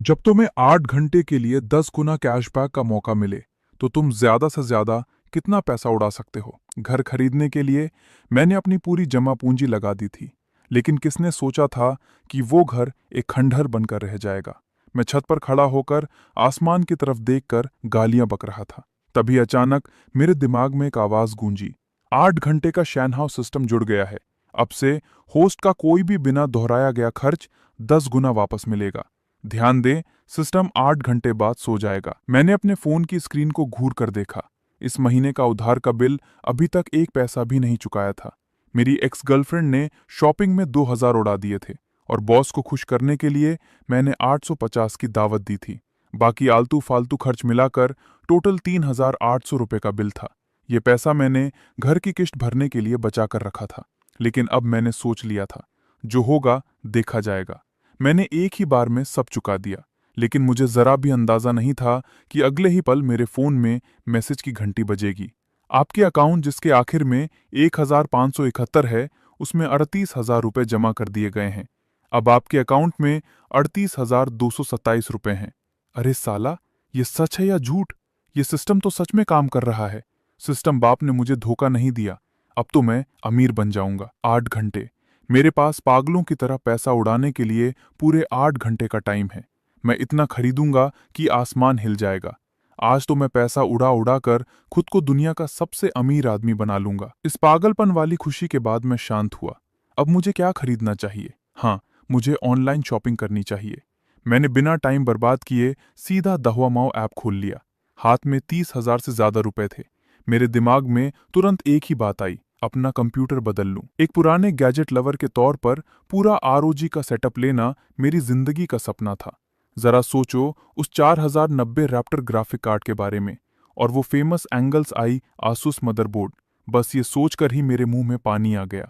जब तुम्हें 8 घंटे के लिए 10 गुना कैशबैक का मौका मिले तो तुम ज्यादा से ज्यादा कितना पैसा उड़ा सकते हो। घर खरीदने के लिए मैंने अपनी पूरी जमा पूंजी लगा दी थी, लेकिन किसने सोचा था कि वो घर एक खंडहर बनकर रह जाएगा। मैं छत पर खड़ा होकर आसमान की तरफ देखकर गालियां बक रहा था। तभी अचानक मेरे दिमाग में एक आवाज गूंजी, 8 घंटे का शैनहाउ सिस्टम जुड़ गया है। अब से होस्ट का कोई भी बिना दोहराया गया खर्च 10 गुना वापस मिलेगा। ध्यान दें, सिस्टम 8 घंटे बाद सो जाएगा। मैंने अपने फोन की स्क्रीन को घूर कर देखा। इस महीने का उधार का बिल अभी तक 1 पैसा भी नहीं चुकाया था। मेरी एक्स गर्लफ्रेंड ने शॉपिंग में 2000 उड़ा दिए थे और बॉस को खुश करने के लिए मैंने 850 की दावत दी थी। बाकी आलतू फालतू खर्च मिलाकर टोटल 3800 रुपये का बिल था। ये पैसा मैंने घर की किस्त भरने के लिए बचा कर रखा था, लेकिन अब मैंने सोच लिया था, जो होगा देखा जाएगा। मैंने एक ही बार में सब चुका दिया, लेकिन मुझे जरा भी अंदाजा नहीं था कि अगले ही पल मेरे फोन में मैसेज की घंटी बजेगी। आपके अकाउंट जिसके आखिर में 1571 है, उसमें 38,000 रुपये जमा कर दिए गए हैं। अब आपके अकाउंट में 38,227 रुपये हैं। अरे साला, ये सच है या झूठ? ये सिस्टम तो सच में काम कर रहा है। सिस्टम बाप ने मुझे धोखा नहीं दिया। अब तो मैं अमीर बन जाऊंगा। 8 घंटे, मेरे पास पागलों की तरह पैसा उड़ाने के लिए पूरे 8 घंटे का टाइम है। मैं इतना खरीदूंगा कि आसमान हिल जाएगा। आज तो मैं पैसा उड़ा उड़ा कर खुद को दुनिया का सबसे अमीर आदमी बना लूंगा। इस पागलपन वाली खुशी के बाद मैं शांत हुआ। अब मुझे क्या खरीदना चाहिए? हाँ, मुझे ऑनलाइन शॉपिंग करनी चाहिए। मैंने बिना टाइम बर्बाद किए सीधा दहवामाओ ऐप खोल लिया। हाथ में 30,000 से ज्यादा रुपए थे। मेरे दिमाग में तुरंत एक ही बात आई, अपना कंप्यूटर बदल लूं। एक पुराने गैजेट लवर के तौर पर पूरा आरओजी का सेटअप लेना मेरी जिंदगी का सपना था। जरा सोचो उस 4090 रैप्टर ग्राफिक कार्ड के बारे में, और वो फेमस एंगल्स आई आसूस मदरबोर्ड। बस ये सोचकर ही मेरे मुंह में पानी आ गया।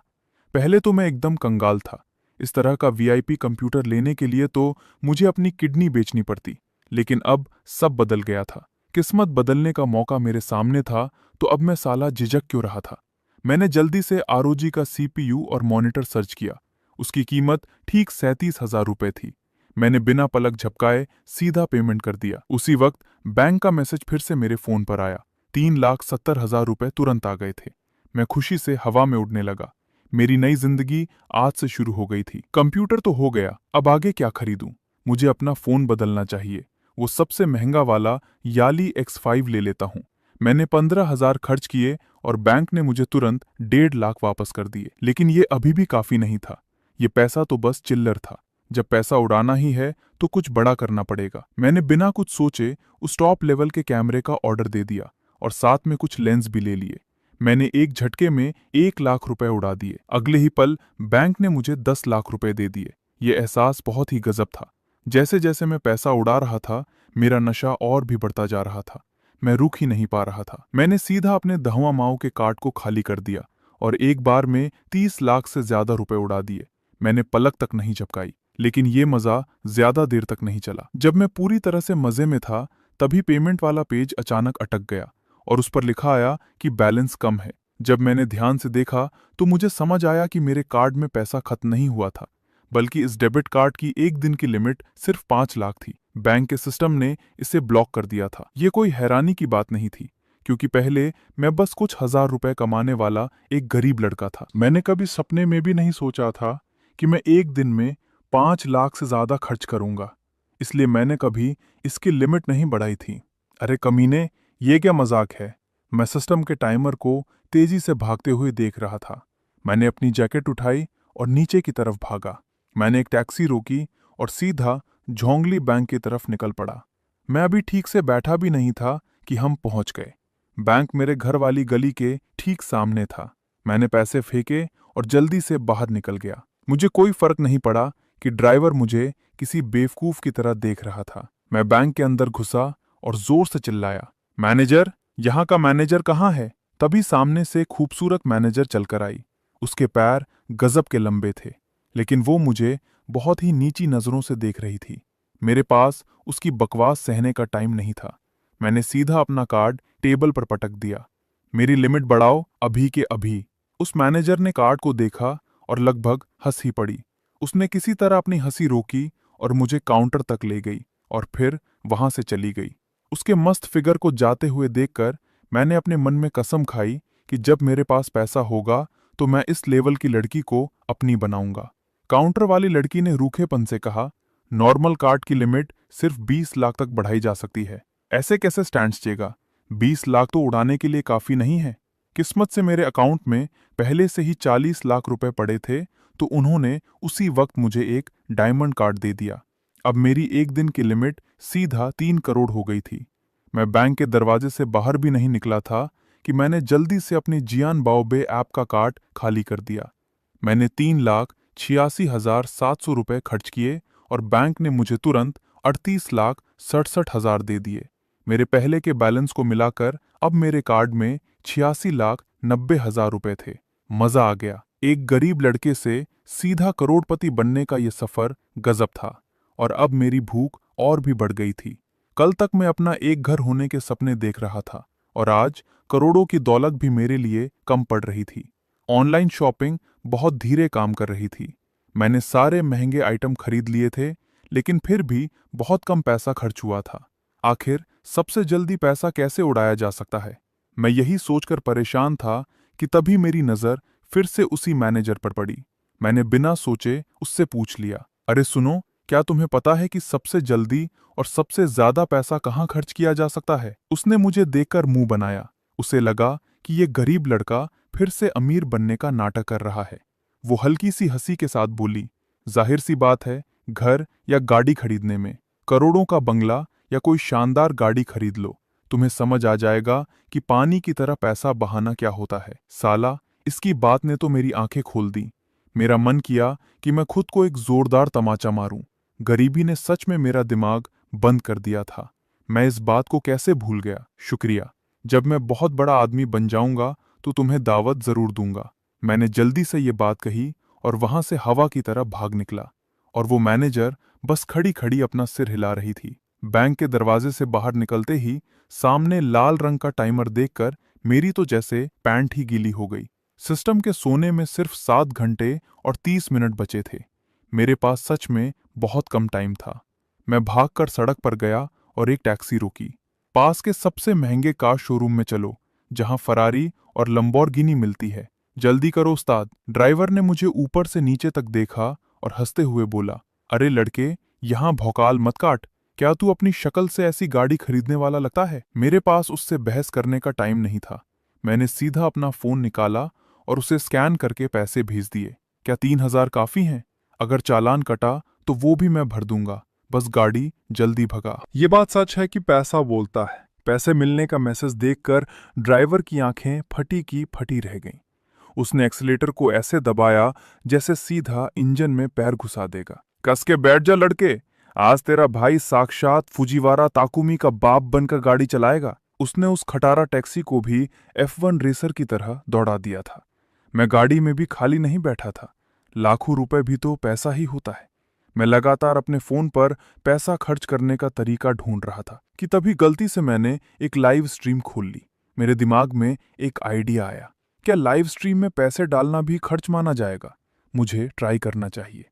पहले तो मैं एकदम कंगाल था। इस तरह का वीआईपी कंप्यूटर लेने के लिए तो मुझे अपनी किडनी बेचनी पड़ती। लेकिन अब सब बदल गया था। किस्मत बदलने का मौका मेरे सामने था, तो अब मैं साला झिझक क्यों रहा था। मैंने जल्दी से आरओजी का सीपीयू और मॉनिटर सर्च किया। उसकी कीमत ठीक 37,000 रुपये थी। मैंने बिना पलक झपकाए सीधा पेमेंट कर दिया। उसी वक्त बैंक का मैसेज फिर से मेरे फोन पर आया। 3,70,000 रुपये तुरंत आ गए थे। मैं खुशी से हवा में उड़ने लगा। मेरी नई जिंदगी आज से शुरू हो गई थी। कंप्यूटर तो हो गया, अब आगे क्या खरीदूं? मुझे अपना फोन बदलना चाहिए। वो सबसे महंगा वाला याली X5 ले लेता हूँ। मैंने 15,000 खर्च किए और बैंक ने मुझे तुरंत 1.5 लाख वापस कर दिए। लेकिन ये अभी भी काफी नहीं था। ये पैसा तो बस चिल्लर था। जब पैसा उड़ाना ही है तो कुछ बड़ा करना पड़ेगा। मैंने बिना कुछ सोचे उस टॉप लेवल के कैमरे का ऑर्डर दे दिया और साथ में कुछ लेंस भी ले लिए। मैंने एक झटके में 1 लाख रुपए उड़ा दिए। अगले ही पल बैंक ने मुझे 10 लाख रुपए दे दिए। ये एहसास बहुत ही गजब था। जैसे जैसे मैं पैसा उड़ा रहा था, मेरा नशा और भी बढ़ता जा रहा था। मैं रुक ही नहीं पा रहा था। मैंने सीधा अपने दहवा माओ के कार्ड को खाली कर दिया और एक बार में 30 लाख से ज्यादा रुपए उड़ा दिए। मैंने पलक तक नहीं झपकाई। लेकिन ये मजा ज्यादा देर तक नहीं चला। जब मैं पूरी तरह से मजे में था, तभी पेमेंट वाला पेज अचानक अटक गया और उस पर लिखा आया कि बैलेंस कम है। जब मैंने ध्यान से देखा तो मुझे समझ आया कि मेरे कार्ड में पैसा खत्म नहीं हुआ था, बल्कि इस डेबिट कार्ड की एक दिन की लिमिट सिर्फ 5 लाख थी। बैंक के सिस्टम ने इसे ब्लॉक कर दिया था। ये कोई हैरानी की बात नहीं थी, क्योंकि पहले मैं बस कुछ हजार रुपए कमाने वाला एक गरीब लड़का था। मैंने कभी सपने में भी नहीं सोचा था कि मैं एक दिन में 5 लाख से ज्यादा खर्च करूंगा। इसलिए मैंने कभी इसकी लिमिट नहीं बढ़ाई थी। अरे कमीने, ये क्या मजाक है? मैं सिस्टम के टाइमर को तेजी से भागते हुए देख रहा था। मैंने अपनी जैकेट उठाई और नीचे की तरफ भागा। मैंने एक टैक्सी रोकी और सीधा झोंगली बैंक की तरफ निकल पड़ा। मैं अभी ठीक से बैठा भी नहीं था कि हम पहुंच गए। बैंक मेरे घर वाली गली के ठीक सामने था। मैंने पैसे फेंके और जल्दी से बाहर निकल गया। मुझे कोई फर्क नहीं पड़ा कि ड्राइवर मुझे किसी बेवकूफ की तरह देख रहा था। मैं बैंक के अंदर घुसा और जोर से चिल्लाया, मैनेजर, यहाँ का मैनेजर कहाँ है? तभी सामने से खूबसूरत मैनेजर चलकर आई। उसके पैर गजब के लंबे थे, लेकिन वो मुझे बहुत ही नीची नजरों से देख रही थी। मेरे पास उसकी बकवास सहने का टाइम नहीं था। मैंने सीधा अपना कार्ड टेबल पर पटक दिया। मेरी लिमिट बढ़ाओ अभी के अभी। उस मैनेजर ने कार्ड को देखा और लगभग हंस ही पड़ी। उसने किसी तरह अपनी हंसी रोकी और मुझे काउंटर तक ले गई और फिर वहां से चली गई। उसके मस्त फिगर को जाते हुए देखकर मैंने अपने मन में कसम खाई कि जब मेरे पास पैसा होगा तो मैं इस लेवल की लड़की को अपनी बनाऊंगा। काउंटर वाली लड़की ने रूखेपन से कहा, नॉर्मल कार्ड की लिमिट सिर्फ 20 लाख तक बढ़ाई जा सकती है। ऐसे कैसे स्टैंड्स चेगा? 20 लाख तो उड़ाने के लिए काफी नहीं है। किस्मत से मेरे अकाउंट में पहले से ही 40 लाख रुपए पड़े थे, तो उन्होंने उसी वक्त मुझे एक डायमंड कार्ड दे दिया। अब मेरी एक दिन की लिमिट सीधा 3 करोड़ हो गई थी। मैं बैंक के दरवाजे से बाहर भी नहीं निकला था कि मैंने जल्दी से अपनी जियान बाओबे ऐप का कार्ड खाली कर दिया। मैंने 3,86,700 रुपए खर्च किए और बैंक ने मुझे तुरंत 38,67,000 दे दिए। मेरे पहले के बैलेंस को मिलाकर अब मेरे कार्ड में 86,90,000 रुपए थे। मजा आ गया। एक गरीब लड़के से सीधा करोड़पति बनने का ये सफर गजब था। और अब मेरी भूख और भी बढ़ गई थी। कल तक मैं अपना एक घर होने के सपने देख रहा था और आज करोड़ों की दौलत भी मेरे लिए कम पड़ रही थी। ऑनलाइन शॉपिंग बहुत धीरे काम कर रही थी। मैंने सारे महंगे आइटम खरीद लिए थे, लेकिन फिर भी बहुत कम पैसा खर्च हुआ था। आखिर सबसे जल्दी पैसा कैसे उड़ाया जा सकता है? मैं यही सोचकर परेशान था कि तभी मेरी नज़र फिर से उसी मैनेजर पर पड़ी। मैंने बिना सोचे उससे पूछ लिया, अरे सुनो, क्या तुम्हें पता है कि सबसे जल्दी और सबसे ज्यादा पैसा कहाँ खर्च किया जा सकता है? उसने मुझे देखकर मुंह बनाया। उसे लगा कि ये गरीब लड़का फिर से अमीर बनने का नाटक कर रहा है। वो हल्की सी हंसी के साथ बोली, जाहिर सी बात है, घर या गाड़ी खरीदने में। करोड़ों का बंगला या कोई शानदार गाड़ी खरीद लो, तुम्हें समझ आ जाएगा कि पानी की तरह पैसा बहाना क्या होता है। साला, इसकी बात ने तो मेरी आंखें खोल दी। मेरा मन किया कि मैं खुद को एक जोरदार तमाचा मारूं। गरीबी ने सच में मेरा दिमाग बंद कर दिया था। मैं इस बात को कैसे भूल गया? शुक्रिया। जब मैं बहुत बड़ा आदमी बन जाऊंगा तो तुम्हें दावत जरूर दूंगा। मैंने जल्दी से ये बात कही और वहां से हवा की तरह भाग निकला। और वो मैनेजर बस खड़ी खड़ी अपना सिर हिला रही थी। बैंक के दरवाजे से बाहर निकलते ही सामने लाल रंग का टाइमर देखकर मेरी तो जैसे पैंट ही गीली हो गई। सिस्टम के सोने में सिर्फ 7 घंटे और 30 मिनट बचे थे। मेरे पास सच में बहुत कम टाइम था। मैं भागकर सड़क पर गया और एक टैक्सी रोकी। पास के सबसे महंगे कार शोरूम में चलो, जहां फरारी और लंबोर्गिनी मिलती है। जल्दी करो उस्ताद। ड्राइवर ने मुझे ऊपर से नीचे तक देखा और हंसते हुए बोला, अरे लड़के, यहाँ भौकाल मत काट। क्या तू अपनी शक्ल से ऐसी गाड़ी खरीदने वाला लगता है? मेरे पास उससे बहस करने का टाइम नहीं था। मैंने सीधा अपना फोन निकाला और उसे स्कैन करके पैसे भेज दिए। क्या 3,000 काफी हैं? अगर चालान कटा तो वो भी मैं भर दूंगा, बस गाड़ी जल्दी भगा। ये बात सच है कि पैसा बोलता है। पैसे मिलने का मैसेज देखकर ड्राइवर की आंखें फटी की फटी रह गईं। उसने एक्सीलेटर को ऐसे दबाया जैसे सीधा इंजन में पैर घुसा देगा। कस के बैठ जा लड़के, आज तेरा भाई साक्षात फुजीवारा ताकुमी का बाप बनकर गाड़ी चलाएगा। उसने उस खटारा टैक्सी को भी F1 रेसर की तरह दौड़ा दिया था। मैं गाड़ी में भी खाली नहीं बैठा था। लाखों रुपए भी तो पैसा ही होता है। मैं लगातार अपने फोन पर पैसा खर्च करने का तरीका ढूंढ रहा था कि तभी गलती से मैंने एक लाइव स्ट्रीम खोल ली। मेरे दिमाग में एक आइडिया आया। क्या लाइव स्ट्रीम में पैसे डालना भी खर्च माना जाएगा? मुझे ट्राई करना चाहिए।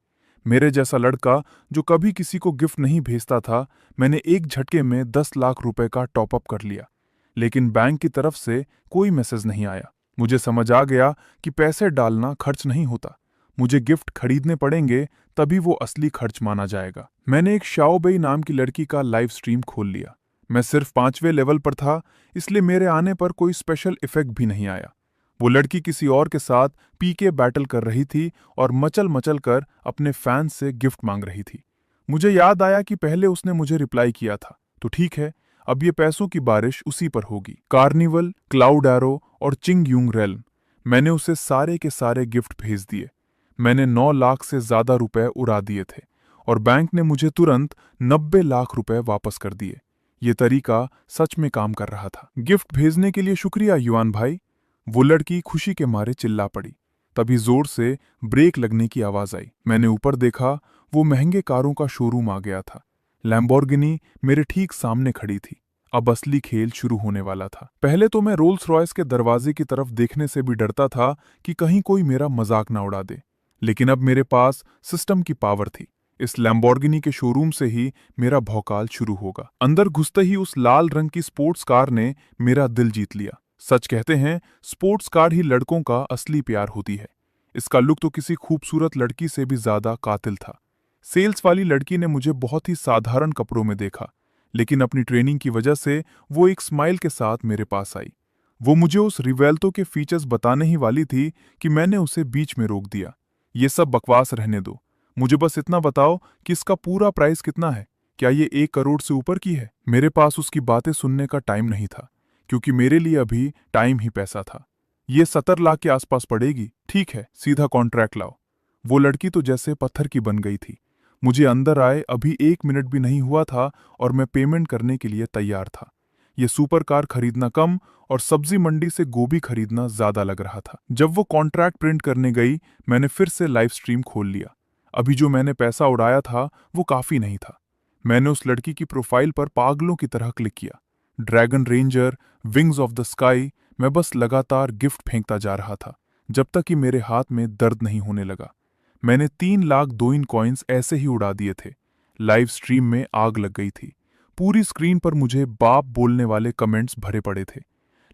मेरे जैसा लड़का जो कभी किसी को गिफ्ट नहीं भेजता था, मैंने एक झटके में 10 लाख रुपए का टॉपअप कर लिया। लेकिन बैंक की तरफ से कोई मैसेज नहीं आया। मुझे समझ आ गया कि पैसे डालना खर्च नहीं होता। मुझे गिफ्ट खरीदने पड़ेंगे, तभी वो असली खर्च माना जाएगा। मैंने एक शाओबेई नाम की लड़की का लाइव स्ट्रीम खोल लिया। मैं सिर्फ 5वें लेवल पर था, इसलिए मेरे आने पर कोई स्पेशल इफेक्ट भी नहीं आया। वो लड़की किसी और के साथ पीके बैटल कर रही थी और मचल मचल कर अपने फैंस से गिफ्ट मांग रही थी। मुझे याद आया कि पहले उसने मुझे रिप्लाई किया था, तो ठीक है, अब ये पैसों की बारिश उसी पर होगी। कार्निवल, क्लाउड एरो और चिंग यूंग रेल्म, मैंने उसे सारे के सारे गिफ्ट भेज दिए। मैंने 9 लाख से ज्यादा रुपए उड़ा दिए थे और बैंक ने मुझे तुरंत 90 लाख रुपए वापस कर दिए। ये तरीका सच में काम कर रहा था। गिफ्ट भेजने के लिए शुक्रिया युआन भाई, वो लड़की खुशी के मारे चिल्ला पड़ी। तभी जोर से ब्रेक लगने की आवाज आई। मैंने ऊपर देखा, वो महंगे कारों का शोरूम आ गया था। लैम्बोर्गिनी मेरे ठीक सामने खड़ी थी। अब असली खेल शुरू होने वाला था। पहले तो मैं रोल्स रॉयस के दरवाजे की तरफ देखने से भी डरता था कि कहीं कोई मेरा मजाक ना उड़ा दे, लेकिन अब मेरे पास सिस्टम की पावर थी। इस लैम्बोर्गिनी के शोरूम से ही मेरा भौकाल शुरू होगा। अंदर घुसते ही उस लाल रंग की स्पोर्ट्स कार ने मेरा दिल जीत लिया। सच कहते हैं, स्पोर्ट्स कार ही लड़कों का असली प्यार होती है। इसका लुक तो किसी खूबसूरत लड़की से भी ज्यादा कातिल था। सेल्स वाली लड़की ने मुझे बहुत ही साधारण कपड़ों में देखा, लेकिन अपनी ट्रेनिंग की वजह से वो एक स्माइल के साथ मेरे पास आई। वो मुझे उस रिवेल्टो के फीचर्स बताने ही वाली थी कि मैंने उसे बीच में रोक दिया। ये सब बकवास रहने दो, मुझे बस इतना बताओ कि इसका पूरा प्राइस कितना है। क्या ये 1 करोड़ से ऊपर की है? मेरे पास उसकी बातें सुनने का टाइम नहीं था, क्योंकि मेरे लिए अभी टाइम ही पैसा था। ये 70 लाख के आसपास पड़ेगी। ठीक है, सीधा कॉन्ट्रैक्ट लाओ। वो लड़की तो जैसे पत्थर की बन गई थी। मुझे अंदर आए अभी 1 मिनट भी नहीं हुआ था और मैं पेमेंट करने के लिए तैयार था। ये सुपर कार खरीदना कम और सब्जी मंडी से गोभी खरीदना ज्यादा लग रहा था। जब वो कॉन्ट्रैक्ट प्रिंट करने गई, मैंने फिर से लाइव स्ट्रीम खोल लिया। अभी जो मैंने पैसा उड़ाया था वो काफी नहीं था। मैंने उस लड़की की प्रोफाइल पर पागलों की तरह क्लिक किया। Dragon ranger, wings of the sky, मैं बस लगातार गिफ्ट फेंकता जा रहा था, जब तक कि मेरे हाथ में दर्द नहीं होने लगा। मैंने 3 लाख दोइन कॉइन्स ऐसे ही उड़ा दिए थे। लाइव स्ट्रीम में आग लग गई थी। पूरी स्क्रीन पर मुझे बाप बोलने वाले कमेंट्स भरे पड़े थे,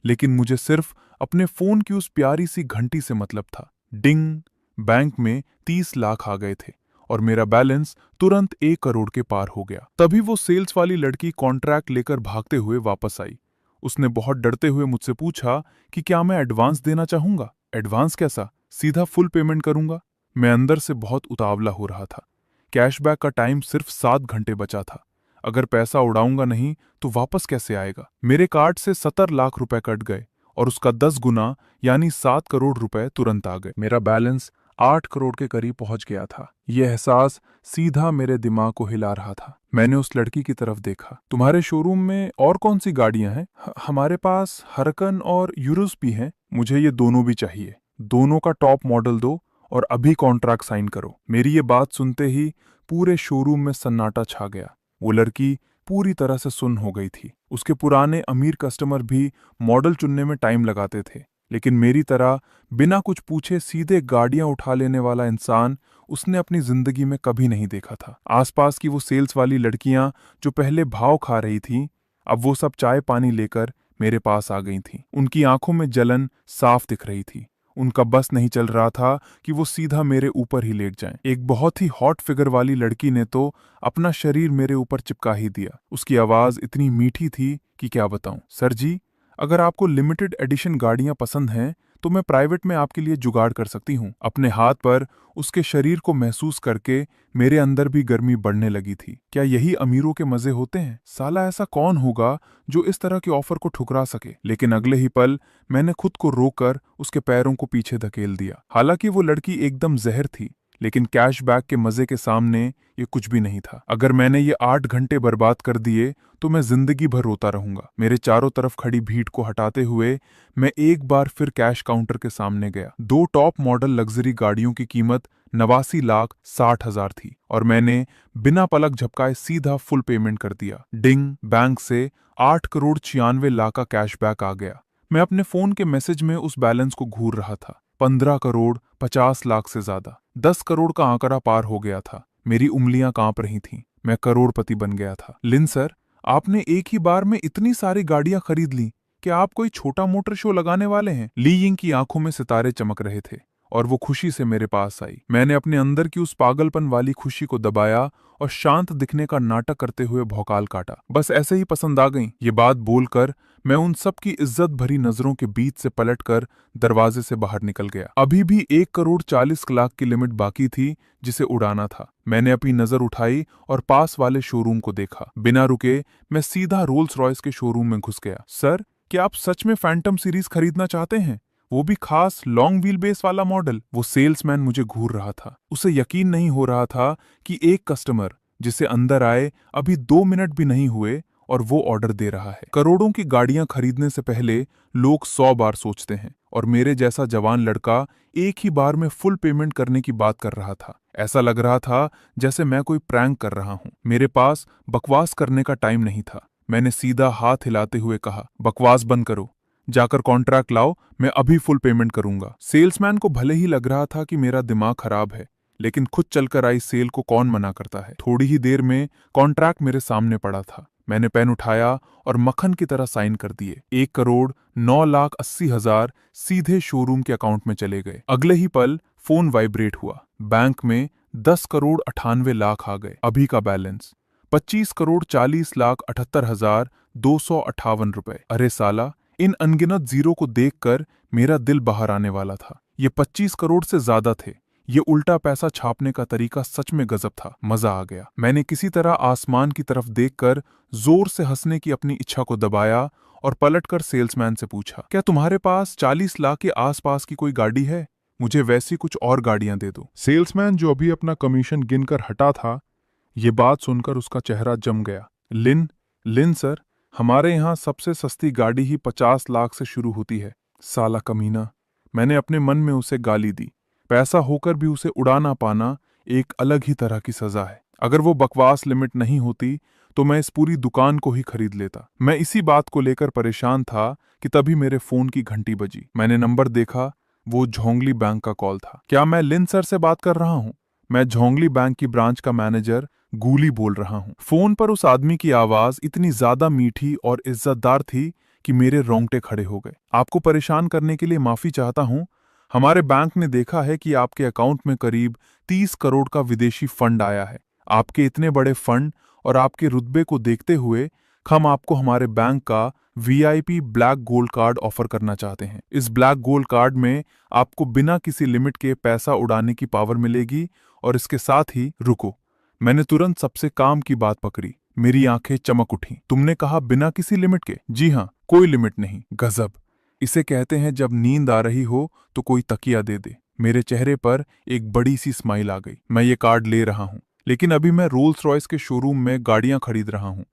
लेकिन मुझे सिर्फ अपने फोन की उस प्यारी सी घंटी से मतलब था। डिंग! बैंक में 30 लाख आ गए थे और मेरा बैलेंस तुरंत 1 करोड़ के पार हो गया। तभी वो सेल्स वाली लड़की कॉन्ट्रैक्ट लेकर भागते हुए वापस आई। उसने बहुत डरते हुए मुझसे पूछा कि क्या मैं एडवांस देना चाहूंगा। एडवांस कैसा? सीधा फुल पेमेंट करूंगा। मैं अंदर से बहुत उतावला हो रहा था। कैशबैक का टाइम सिर्फ 7 घंटे बचा था। अगर पैसा उड़ाऊंगा नहीं तो वापस कैसे आएगा? मेरे कार्ड से 70 लाख रुपए कट गए और उसका 10 गुना यानी 7 करोड़ रुपए तुरंत आ गए। मेरा बैलेंस 8 करोड़ के करीब पहुंच गया था। यह एहसास सीधा मेरे दिमाग को हिला रहा था। मैंने उस लड़की की तरफ देखा। तुम्हारे शोरूम में और कौन सी गाड़ियां हैं? हमारे पास हरकन और यूरुस भी हैं। मुझे ये दोनों भी चाहिए। दोनों का टॉप मॉडल दो और अभी कॉन्ट्रैक्ट साइन करो। मेरी ये बात सुनते ही पूरे शोरूम में सन्नाटा छा गया। वो लड़की पूरी तरह से सुन्न हो गई थी। उसके पुराने अमीर कस्टमर भी मॉडल चुनने में टाइम लगाते थे, लेकिन मेरी तरह बिना कुछ पूछे सीधे गाड़ियां उठा लेने वाला इंसान उसने अपनी जिंदगी में कभी नहीं देखा था। आसपास की वो सेल्स वाली लड़कियां जो पहले भाव खा रही थीं, अब वो सब चाय पानी लेकर मेरे पास आ गई थीं। उनकी आंखों में जलन साफ दिख रही थी। उनका बस नहीं चल रहा था कि वो सीधा मेरे ऊपर ही लेट जाएं। एक बहुत ही हॉट फिगर वाली लड़की ने तो अपना शरीर मेरे ऊपर चिपका ही दिया। उसकी आवाज इतनी मीठी थी कि क्या बताऊं। सर जी, अगर आपको लिमिटेड एडिशन गाड़ियां पसंद हैं तो मैं प्राइवेट में आपके लिए जुगाड़ कर सकती हूँ। अपने हाथ पर उसके शरीर को महसूस करके मेरे अंदर भी गर्मी बढ़ने लगी थी। क्या यही अमीरों के मजे होते हैं? साला ऐसा कौन होगा जो इस तरह के ऑफर को ठुकरा सके? लेकिन अगले ही पल मैंने खुद को रोककर उसके पैरों को पीछे धकेल दिया। हालांकि वो लड़की एकदम जहर थी, लेकिन कैशबैक के मजे के सामने ये कुछ भी नहीं था। अगर मैंने ये 8 घंटे बर्बाद कर दिए तो मैं जिंदगी भर रोता रहूंगा। मेरे चारों तरफ खड़ी भीड़ को हटाते हुए मैं एक बार फिर कैश काउंटर के सामने गया। 2 टॉप मॉडल लग्जरी गाड़ियों की कीमत 89,60,000 थी और मैंने बिना पलक झपकाए सीधा फुल पेमेंट कर दिया। डिंग! बैंक से 8 करोड़ 96 लाख का कैशबैक आ गया। मैं अपने फोन के मैसेज में उस बैलेंस को घूर रहा था। 15 करोड़ 50 लाख से ज्यादा। 10 करोड़ का आंकड़ा पार हो गया था। मेरी उंगलियां कांप रही थीं। मैं करोड़पति बन गया था। लिन सर, आपने एक ही बार में इतनी सारी गाड़ियां खरीद ली। क्या आप कोई छोटा मोटर शो लगाने वाले हैं? ली यिंग की आंखों में सितारे चमक रहे थे और वो खुशी से मेरे पास आई। मैंने अपने अंदर की उस पागलपन वाली खुशी को दबाया और शांत दिखने का नाटक करते हुए भौकाल काटा। बस ऐसे ही पसंद आ गई। ये बात बोलकर मैं उन सब की इज्जत भरी नजरों के बीच से पलटकर दरवाजे से बाहर निकल गया। अभी भी 1 करोड़ 40 लाख की लिमिट बाकी थी जिसे उड़ाना था। मैंने अपनी नजर उठाई और पास वाले शोरूम को देखा। बिना रुके मैं सीधा रोल्स रॉयस के शोरूम में घुस गया। सर, क्या आप सच में फैंटम सीरीज खरीदना चाहते हैं? वो भी खास लॉन्ग व्हील बेस वाला मॉडल? वो सेल्समैन मुझे घूर रहा था। उसे यकीन नहीं हो रहा था कि एक कस्टमर जिसे अंदर आए अभी 2 मिनट भी नहीं हुए और वो ऑर्डर दे रहा है। करोड़ों की गाड़ियां खरीदने से पहले लोग 100 बार सोचते हैं और मेरे जैसा जवान लड़का एक ही बार में फुल पेमेंट करने की बात कर रहा था। ऐसा लग रहा था जैसे मैं कोई प्रैंक कर रहा हूं। मेरे पास बकवास करने का टाइम नहीं था। मैंने सीधा हाथ हिलाते हुए कहा, बकवास बंद करो, जाकर कॉन्ट्रैक्ट लाओ, मैं अभी फुल पेमेंट करूंगा। सेल्समैन को भले ही लग रहा था कि मेरा दिमाग खराब है, लेकिन खुद चलकर आई सेल को कौन मना करता है। थोड़ी ही देर में कॉन्ट्रैक्ट मेरे सामने पड़ा था। मैंने पेन उठाया और मक्खन की तरह साइन कर दिए। 1,09,80,000 सीधे शोरूम के अकाउंट में चले गए। अगले ही पल फोन वाइब्रेट हुआ। बैंक में 10,98,00,000 आ गए। अभी का बैलेंस 25,40,78,258 रुपए। अरे साला, इन अनगिनत जीरो को देखकर मेरा दिल बाहर आने वाला था। ये 25 करोड़ से ज्यादा थे। ये उल्टा पैसा छापने का तरीका सच में गजब था। मजा आ गया। मैंने किसी तरह आसमान की तरफ देखकर जोर से हंसने की अपनी इच्छा को दबाया और पलटकर सेल्समैन से पूछा, क्या तुम्हारे पास 40 लाख के आसपास की कोई गाड़ी है? मुझे वैसी कुछ और गाड़ियां दे दो। सेल्समैन जो अभी अपना कमीशन गिनकर हटा था, ये बात सुनकर उसका चेहरा जम गया। लिन सर, हमारे यहाँ सबसे सस्ती गाड़ी ही 50 लाख से शुरू होती है। साला कमीना, मैंने अपने मन में उसे गाली दी। पैसा होकर भी उसे उड़ा ना पाना एक अलग ही तरह की सजा है। अगर वो बकवास लिमिट नहीं होती तो मैं इस पूरी दुकान को ही खरीद लेता। मैं इसी बात को लेकर परेशान था कि तभी मेरे फोन की घंटी बजी। मैंने नंबर देखा, वो झोंगली बैंक का कॉल था। क्या मैं लिन सर से बात कर रहा हूँ? मैं झोंगली बैंक की ब्रांच का मैनेजर गूली बोल रहा हूँ। फोन पर उस आदमी की आवाज इतनी ज्यादा मीठी और इज्जतदार थी कि मेरे रोंगटे खड़े हो गए। आपको परेशान करने के लिए माफी चाहता हूँ। हमारे बैंक ने देखा है कि आपके अकाउंट में करीब 30 करोड़ का विदेशी फंड आया है। आपके इतने बड़े फंड और आपके रुतबे को देखते हुए हम आपको हमारे बैंक का VIP black gold card offer करना चाहते हैं। इस ब्लैक गोल्ड कार्ड में आपको बिना किसी लिमिट के पैसा उड़ाने की पावर मिलेगी और इसके साथ ही रुको, मैंने तुरंत सबसे काम की बात पकड़ी। मेरी आंखें चमक उठी। तुमने कहा बिना किसी लिमिट के? जी हाँ, कोई लिमिट नहीं। गजब, इसे कहते हैं जब नींद आ रही हो तो कोई तकिया दे दे। मेरे चेहरे पर एक बड़ी सी स्माइल आ गई। मैं ये कार्ड ले रहा हूँ, लेकिन अभी मैं रोल्स रॉयस के शोरूम में गाड़ियां खरीद रहा हूँ।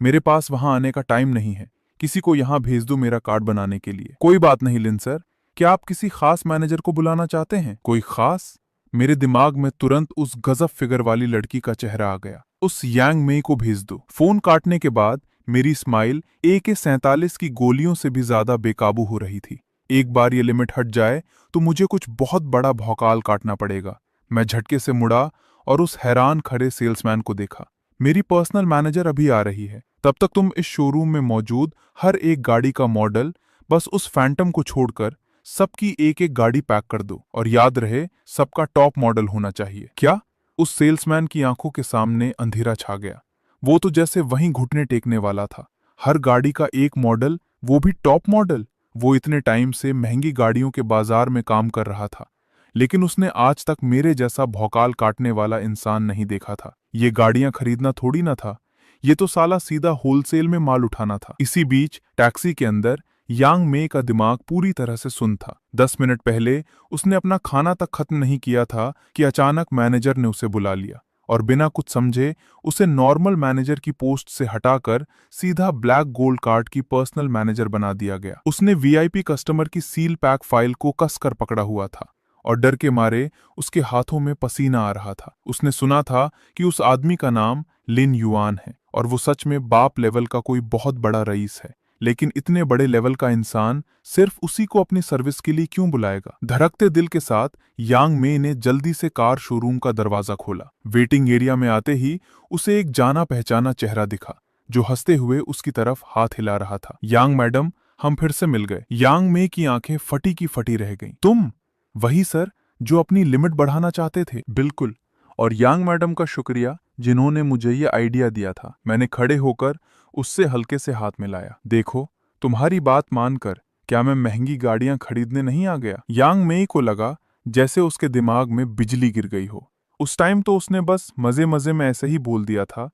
मेरे पास वहां आने का टाइम नहीं है। किसी को यहाँ भेज दो मेरा कार्ड बनाने के लिए। कोई बात नहीं लिन सर, क्या आप किसी खास मैनेजर को बुलाना चाहते हैं? कोई खास? मेरे दिमाग में तुरंत उस गजब फिगर वाली लड़की का चेहरा आ गया। उस यांग मेई को भेज दो। फोन काटने के बाद मेरी स्माइल AK-47 की गोलियों से भी ज्यादा बेकाबू हो रही थी। एक बार ये लिमिट हट जाए तो मुझे कुछ बहुत बड़ा भौकाल काटना पड़ेगा। मैं झटके से मुड़ा और उस हैरान खड़े सेल्समैन को देखा। मेरी पर्सनल मैनेजर अभी आ रही है। तब तक तुम इस शोरूम में मौजूद हर एक गाड़ी का मॉडल, बस उस फैंटम को छोड़कर सबकी एक एक गाड़ी पैक कर दो, और याद रहे सबका टॉप मॉडल होना चाहिए। क्या? उस सेल्समैन की आंखों के सामने अंधेरा छा गया। वो तो जैसे वहीं घुटने टेकने वाला था। हर गाड़ी का एक मॉडल, वो भी टॉप मॉडल। वो इतने टाइम से महंगी गाड़ियों के बाजार में काम कर रहा था, लेकिन उसने आज तक मेरे जैसा भौकाल काटने वाला इंसान नहीं देखा था। ये गाड़ियां खरीदना थोड़ी ना था, ये तो साला सीधा होलसेल में माल उठाना था। इसी बीच टैक्सी के अंदर यांग मे का दिमाग पूरी तरह से सुन्न था। 10 मिनट पहले उसने अपना खाना तक खत्म नहीं किया था कि अचानक मैनेजर ने उसे बुला लिया और बिना कुछ समझे उसे नॉर्मल मैनेजर की पोस्ट से हटाकर सीधा ब्लैक गोल्ड कार्ड की पर्सनल मैनेजर बना दिया गया। उसने वीआईपी कस्टमर की सील पैक फाइल को कसकर पकड़ा हुआ था और डर के मारे उसके हाथों में पसीना आ रहा था। उसने सुना था कि उस आदमी का नाम लिन युआन है और वो सच में बाप लेवल का कोई बहुत बड़ा रईस है, लेकिन इतने बड़े लेवल का इंसान सिर्फ उसी को अपनी सर्विस के लिए क्यों बुलाएगा? धड़कते दिल के साथ यांग मे ने जल्दी से कार शोरूम का दरवाजा खोला। वेटिंग एरिया में आते ही उसे एक जाना पहचाना चेहरा दिखा जो हंसते हुए उसकी तरफ हाथ हिला रहा था। यांग मैडम, हम फिर से मिल गए। यांग मे की आंखें फटी की फटी रह गईं। तुम? वही सर, जो अपनी लिमिट बढ़ाना चाहते थे। बिल्कुल, और यांग मैडम का शुक्रिया जिन्होंने मुझे ये आइडिया दिया था। मैंने खड़े होकर उससे हल्के से हाथ मिलाया। देखो, तुम्हारी बात मानकर क्या मैं महंगी गाड़ियां खरीदने नहीं आ गया? यांग मेई को लगा जैसे उसके दिमाग में बिजली गिर गई हो। उस टाइम तो उसने बस मजे मजे में ऐसे ही बोल दिया था।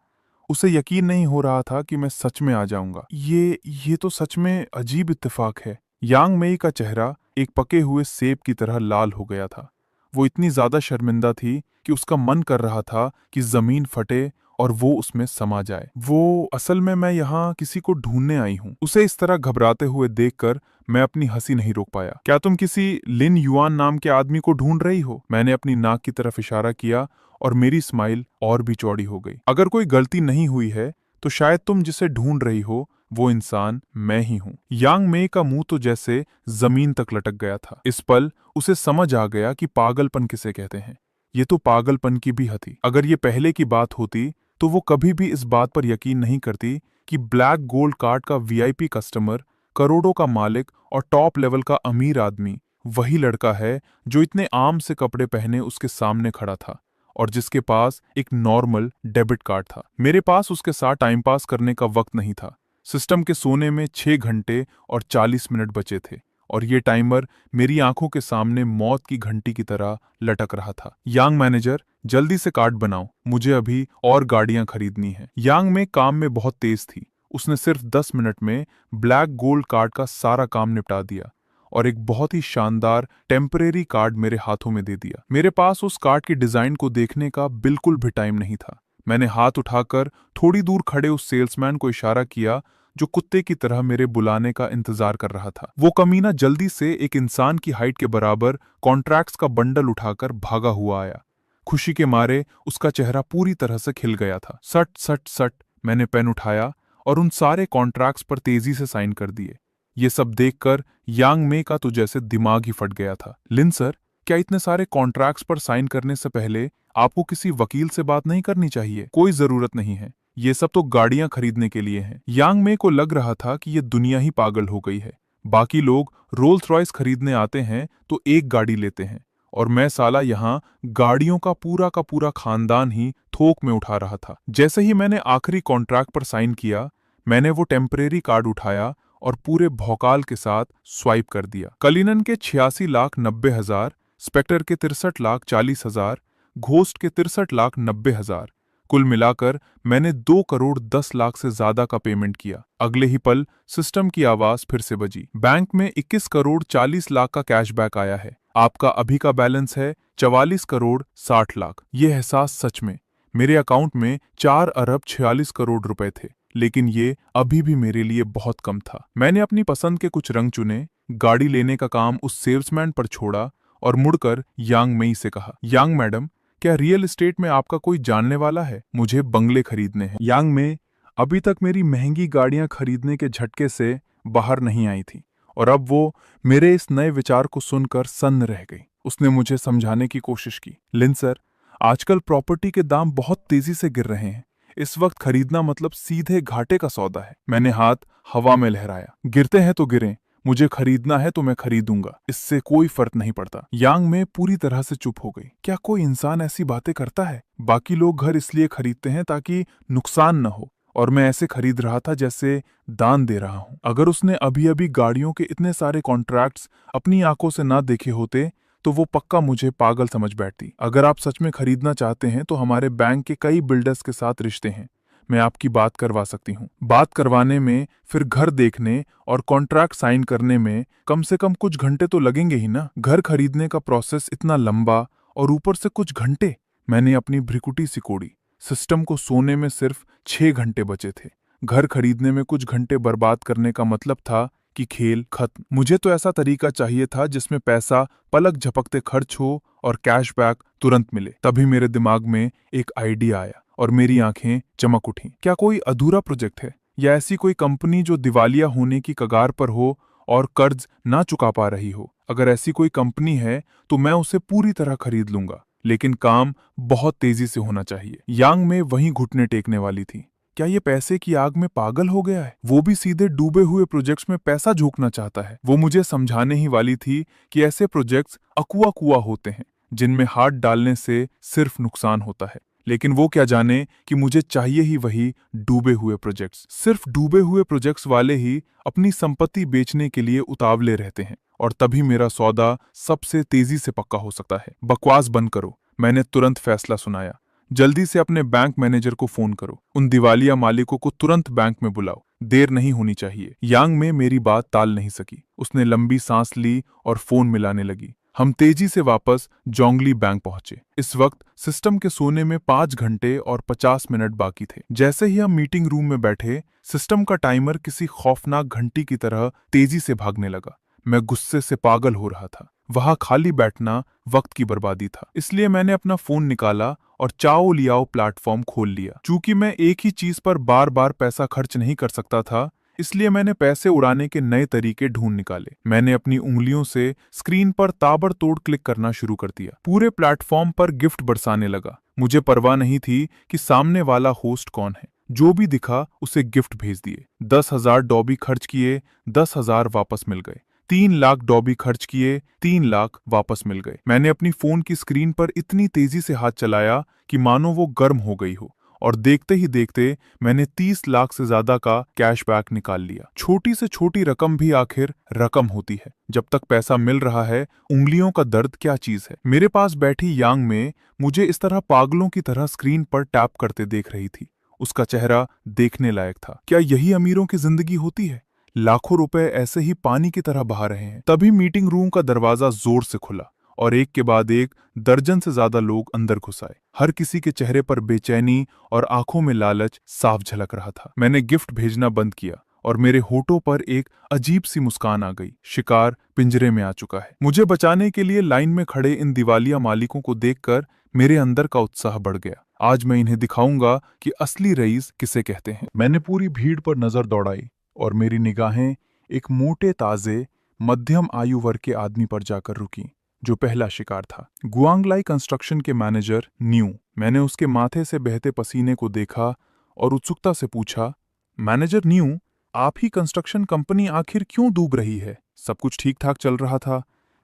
उसे यकीन नहीं हो रहा था कि मैं सच में आ जाऊंगा। ये तो सच में अजीब इत्तेफाक है। यांग मेई का चेहरा एक पके हुए सेब की तरह लाल हो गया था। वो इतनी ज्यादा शर्मिंदा थी कि उसका मन कर रहा था कि जमीन फटे और वो उसमें समा जाए। वो असल में मैं यहाँ किसी को ढूंढने आई हूँ। उसे इस तरह घबराते हुए देखकर मैं अपनी हंसी नहीं रोक पाया। क्या तुम किसी लिन युआन नाम के आदमी को ढूंढ रही हो? मैंने अपनी नाक की तरफ इशारा किया और मेरी स्माइल और भी चौड़ी हो गई। अगर कोई गलती नहीं हुई है तो शायद तुम जिसे ढूंढ रही हो वो इंसान मैं ही हूँ। यांग मे का मुंह तो जैसे जमीन तक लटक गया था। इस पल उसे समझ आ गया कि पागलपन किसे कहते हैं। ये तो पागलपन की भी हद थी। अगर ये पहले की बात होती तो वो कभी भी इस बात पर यकीन नहीं करती कि ब्लैक गोल्ड कार्ड का वीआईपी कस्टमर, करोड़ों का मालिक और टॉप लेवल का अमीर आदमी वही लड़का है जो इतने आम से कपड़े पहने उसके सामने खड़ा था और जिसके पास एक नॉर्मल डेबिट कार्ड था। मेरे पास उसके साथ टाइम पास करने का वक्त नहीं था। सिस्टम के सोने में 6 घंटे और 40 मिनट बचे थे और ये टाइमर मेरी आंखों के सामने मौत की घंटी की तरह लटक रहा था। यांग मैनेजर, जल्दी से कार्ड बनाओ, मुझे अभी और गाड़ियां खरीदनी है। यांग में काम में बहुत तेज थी। उसने सिर्फ 10 मिनट में ब्लैक गोल्ड कार्ड का सारा काम निपटा दिया और एक बहुत ही शानदार टेम्परेरी कार्ड मेरे हाथों में दे दिया। मेरे पास उस कार्ड की डिजाइन को देखने का बिल्कुल भी टाइम नहीं था। मैंने हाथ उठाकर थोड़ी दूर खड़े उस सेल्समैन को इशारा किया जो कुत्ते की तरह मेरे बुलाने का इंतजार कर रहा था। वो कमीना जल्दी से एक इंसान की हाइट के बराबर कॉन्ट्रैक्ट्स का बंडल उठाकर भागा हुआ आया। खुशी के मारे उसका चेहरा पूरी तरह से खिल गया था। सट सट सट मैंने पेन उठाया और उन सारे कॉन्ट्रैक्ट्स पर तेजी से साइन कर दिए। ये सब देखकर यांग मे का तो जैसे दिमाग ही फट गया था। लिन सर, क्या इतने सारे कॉन्ट्रैक्ट्स पर साइन करने से पहले आपको किसी वकील से बात नहीं करनी चाहिए? कोई जरूरत नहीं है, ये सब तो गाड़ियां खरीदने के लिए हैं। यांग मे को लग रहा था कि ये दुनिया ही पागल हो गई है। बाकी लोग रोल्स रॉयस खरीदने आते हैं तो एक गाड़ी लेते हैं और मैं साला यहाँ गाड़ियों का पूरा खानदान ही थोक में उठा रहा था। जैसे ही मैंने आखिरी कॉन्ट्रैक्ट पर साइन किया, मैंने वो टेम्परेरी कार्ड उठाया और पूरे भौकाल के साथ स्वाइप कर दिया। कलिनन के 86,90,000, स्पेक्टर के 63,40,000, घोस्ट के 63,90,000, कुल मिलाकर मैंने 2,10,00,000 से ज्यादा का पेमेंट किया। अगले ही पल सिस्टम की आवाज फिर से बजी। बैंक में 21,40,00,000 का कैशबैक आया है। आपका अभी का बैलेंस है 44,60,00,000। ये एहसास सच में, मेरे अकाउंट में 4,46,00,000 रुपए थे, लेकिन ये अभी भी मेरे लिए बहुत कम था। मैंने अपनी पसंद के कुछ रंग चुने, गाड़ी लेने का काम उस सेल्समैन पर छोड़ा और मुड़कर यांग मई से कहा, यांग मैडम, क्या रियल एस्टेट में आपका कोई जानने वाला है? मुझे बंगले खरीदने हैं। यांग में अभी तक मेरी महंगी गाड़ियां खरीदने के झटके से बाहर नहीं आई थी और अब वो मेरे इस नए विचार को सुनकर सन्न रह गई। उसने मुझे समझाने की कोशिश की, लिन सर, आजकल प्रॉपर्टी के दाम बहुत तेजी से गिर रहे हैं। इस वक्त खरीदना मतलब सीधे घाटे का सौदा है। मैंने हाथ हवा में लहराया। गिरते हैं तो गिरें, मुझे खरीदना है तो मैं खरीदूंगा, इससे कोई फर्क नहीं पड़ता। यांग में पूरी तरह से चुप हो गई। क्या कोई इंसान ऐसी बातें करता है? बाकी लोग घर इसलिए खरीदते हैं ताकि नुकसान न हो, और मैं ऐसे खरीद रहा था जैसे दान दे रहा हूं। अगर उसने अभी अभी गाड़ियों के इतने सारे कॉन्ट्रैक्ट्स अपनी आंखों से ना देखे होते तो वो पक्का मुझे पागल समझ बैठती। अगर आप सच में खरीदना चाहते हैं तो हमारे बैंक के कई बिल्डर्स के साथ रिश्ते हैं, मैं आपकी बात करवा सकती हूँ। बात करवाने में, फिर घर देखने और कॉन्ट्रैक्ट साइन करने में कम से कम कुछ घंटे तो लगेंगे ही ना। घर खरीदने का प्रोसेस इतना लंबा और ऊपर से कुछ घंटे। मैंने अपनी भ्रिकुटी सिकोड़ी। सिस्टम को सोने में सिर्फ 6 घंटे बचे थे। घर खरीदने में कुछ घंटे बर्बाद करने का मतलब था कि खेल खत्म। मुझे तो ऐसा तरीका चाहिए था जिसमें पैसा पलक झपकते खर्च हो और कैशबैक तुरंत मिले। तभी मेरे दिमाग में एक आइडिया आया और मेरी आंखें चमक उठीं। क्या कोई अधूरा प्रोजेक्ट है या ऐसी कोई कंपनी जो दिवालिया होने की कगार पर हो और कर्ज ना चुका पा रही हो? अगर ऐसी कोई कंपनी है तो मैं उसे पूरी तरह खरीद लूंगा, लेकिन काम बहुत तेजी से होना चाहिए। यांग में वहीं घुटने टेकने वाली थी। क्या ये पैसे की आग में पागल हो गया है? वो भी सीधे डूबे हुए प्रोजेक्ट्स में पैसा झोंकना चाहता है। वो मुझे समझाने ही वाली थी कि ऐसे प्रोजेक्ट्स अकुआ कुआ होते हैं जिनमें हाथ डालने से सिर्फ नुकसान होता है, लेकिन वो क्या जाने कि मुझे चाहिए ही वही डूबे हुए प्रोजेक्ट्स। सिर्फ डूबे हुए प्रोजेक्ट्स वाले ही अपनी संपत्ति बेचने के लिए उतावले रहते हैं और तभी मेरा सौदा सबसे तेजी से पक्का हो सकता है। बकवास बंद करो, मैंने तुरंत फैसला सुनाया। जल्दी से अपने बैंक मैनेजर को फोन करो। उन दिवालिया मालिकों को तुरंत बैंक में बुलाओ। देर नहीं होनी चाहिए। यांग में मेरी बात टाल नहीं सकी। उसने लंबी सांस ली और फोन मिलाने लगी। हम तेजी से वापस जोंगली बैंक पहुंचे। इस वक्त सिस्टम के सोने में 5 घंटे और 50 मिनट बाकी थे। जैसे ही हम मीटिंग रूम में बैठे, सिस्टम का टाइमर किसी खौफनाक घंटी की तरह तेजी से भागने लगा। मैं गुस्से से पागल हो रहा था। वहां खाली बैठना वक्त की बर्बादी था, इसलिए मैंने अपना फोन निकाला और चाओ लियाओ प्लेटफॉर्म खोल लिया। चूंकि मैं एक ही चीज पर बार बार पैसा खर्च नहीं कर सकता था, इसलिए मैंने पैसे उड़ाने के नए तरीके ढूंढ निकाले। मैंने अपनी उंगलियों से स्क्रीन पर ताबड़तोड़ क्लिक करना शुरू कर दिया। पूरे प्लेटफॉर्म पर गिफ्ट बरसाने लगा। मुझे परवाह नहीं थी कि सामने वाला होस्ट कौन है। जो भी दिखा उसे गिफ्ट भेज दिए। 10,000 डॉबी खर्च किए, 10,000 वापस मिल गए। 3 लाख डॉबी खर्च किए, 3 लाख वापस मिल गए। मैंने अपनी फोन की स्क्रीन पर इतनी तेजी से हाथ चलाया कि मानो वो गर्म हो गई हो, और देखते ही देखते मैंने 30 लाख से ज्यादा का कैशबैक निकाल लिया। छोटी से छोटी रकम भी आखिर रकम होती है। जब तक पैसा मिल रहा है, उंगलियों का दर्द क्या चीज है। मेरे पास बैठी यांग में मुझे इस तरह पागलों की तरह स्क्रीन पर टैप करते देख रही थी। उसका चेहरा देखने लायक था। क्या यही अमीरों की जिंदगी होती है? लाखों रुपए ऐसे ही पानी की तरह बहा रहे हैं। तभी मीटिंग रूम का दरवाजा जोर से खुला और एक के बाद एक दर्जन से ज्यादा लोग अंदर घुस आए। हर किसी के चेहरे पर बेचैनी और आंखों में लालच साफ झलक रहा था। मैंने गिफ्ट भेजना बंद किया और मेरे होठों पर एक अजीब सी मुस्कान आ गई। शिकार पिंजरे में आ चुका है। मुझे बचाने के लिए लाइन में खड़े इन दिवालिया मालिकों को देखकर मेरे अंदर का उत्साह बढ़ गया। आज मैं इन्हें दिखाऊंगा कि असली रईस किसे कहते हैं। मैंने पूरी भीड़ पर नजर दौड़ाई और मेरी निगाहें एक मोटे ताजे मध्यम आयु वर्ग के आदमी पर जाकर रुकी, जो पहला शिकार था। गुआंगलाई कंस्ट्रक्शन के मैनेजर न्यू। मैंने उसके माथे से बहते पसीने को देखा और उत्सुकता से पूछा, मैनेजर न्यू, आप ही कंस्ट्रक्शन कंपनी आखिर क्यों डूब रही है? सब कुछ ठीक ठाक चल रहा था,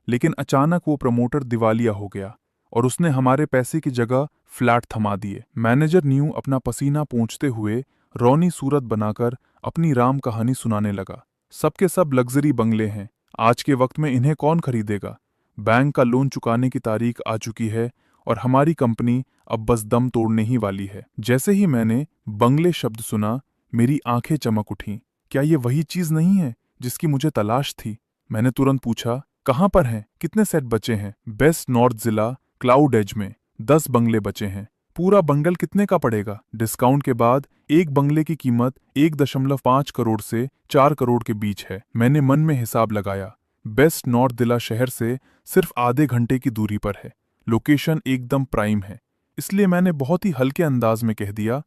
लेकिन अचानक वो प्रमोटर दिवालिया हो गया और उसने हमारे पैसे की जगह फ्लैट थमा दिए। मैनेजर न्यू अपना पसीना पोंछते हुए रौनी सूरत बनाकर अपनी राम कहानी सुनाने लगा। सबके सब लग्जरी बंगले हैं। आज के वक्त में इन्हें कौन खरीदेगा? बैंक का लोन चुकाने की तारीख आ चुकी है और हमारी कंपनी अब बस दम तोड़ने ही वाली है। जैसे ही मैंने बंगले शब्द सुना, मेरी आंखें चमक उठीं। क्या ये वही चीज नहीं है जिसकी मुझे तलाश थी? मैंने तुरंत पूछा, कहाँ पर हैं? कितने सेट बचे हैं? बेस्ट नॉर्थ जिला क्लाउड एज में 10 बंगले बचे हैं। पूरा बंगल कितने का पड़ेगा? डिस्काउंट के बाद एक बंगले की कीमत 1.5 करोड़ से 4 करोड़ के बीच है। मैंने मन में हिसाब लगाया। बेस्ट नॉर्थ दिला शहर से सिर्फ आधे घंटे की दूरी पर है। लोकेशन एकदम प्राइम है। इसलिए मैंने बहुत ही हल्के अंदाज में कह दिया,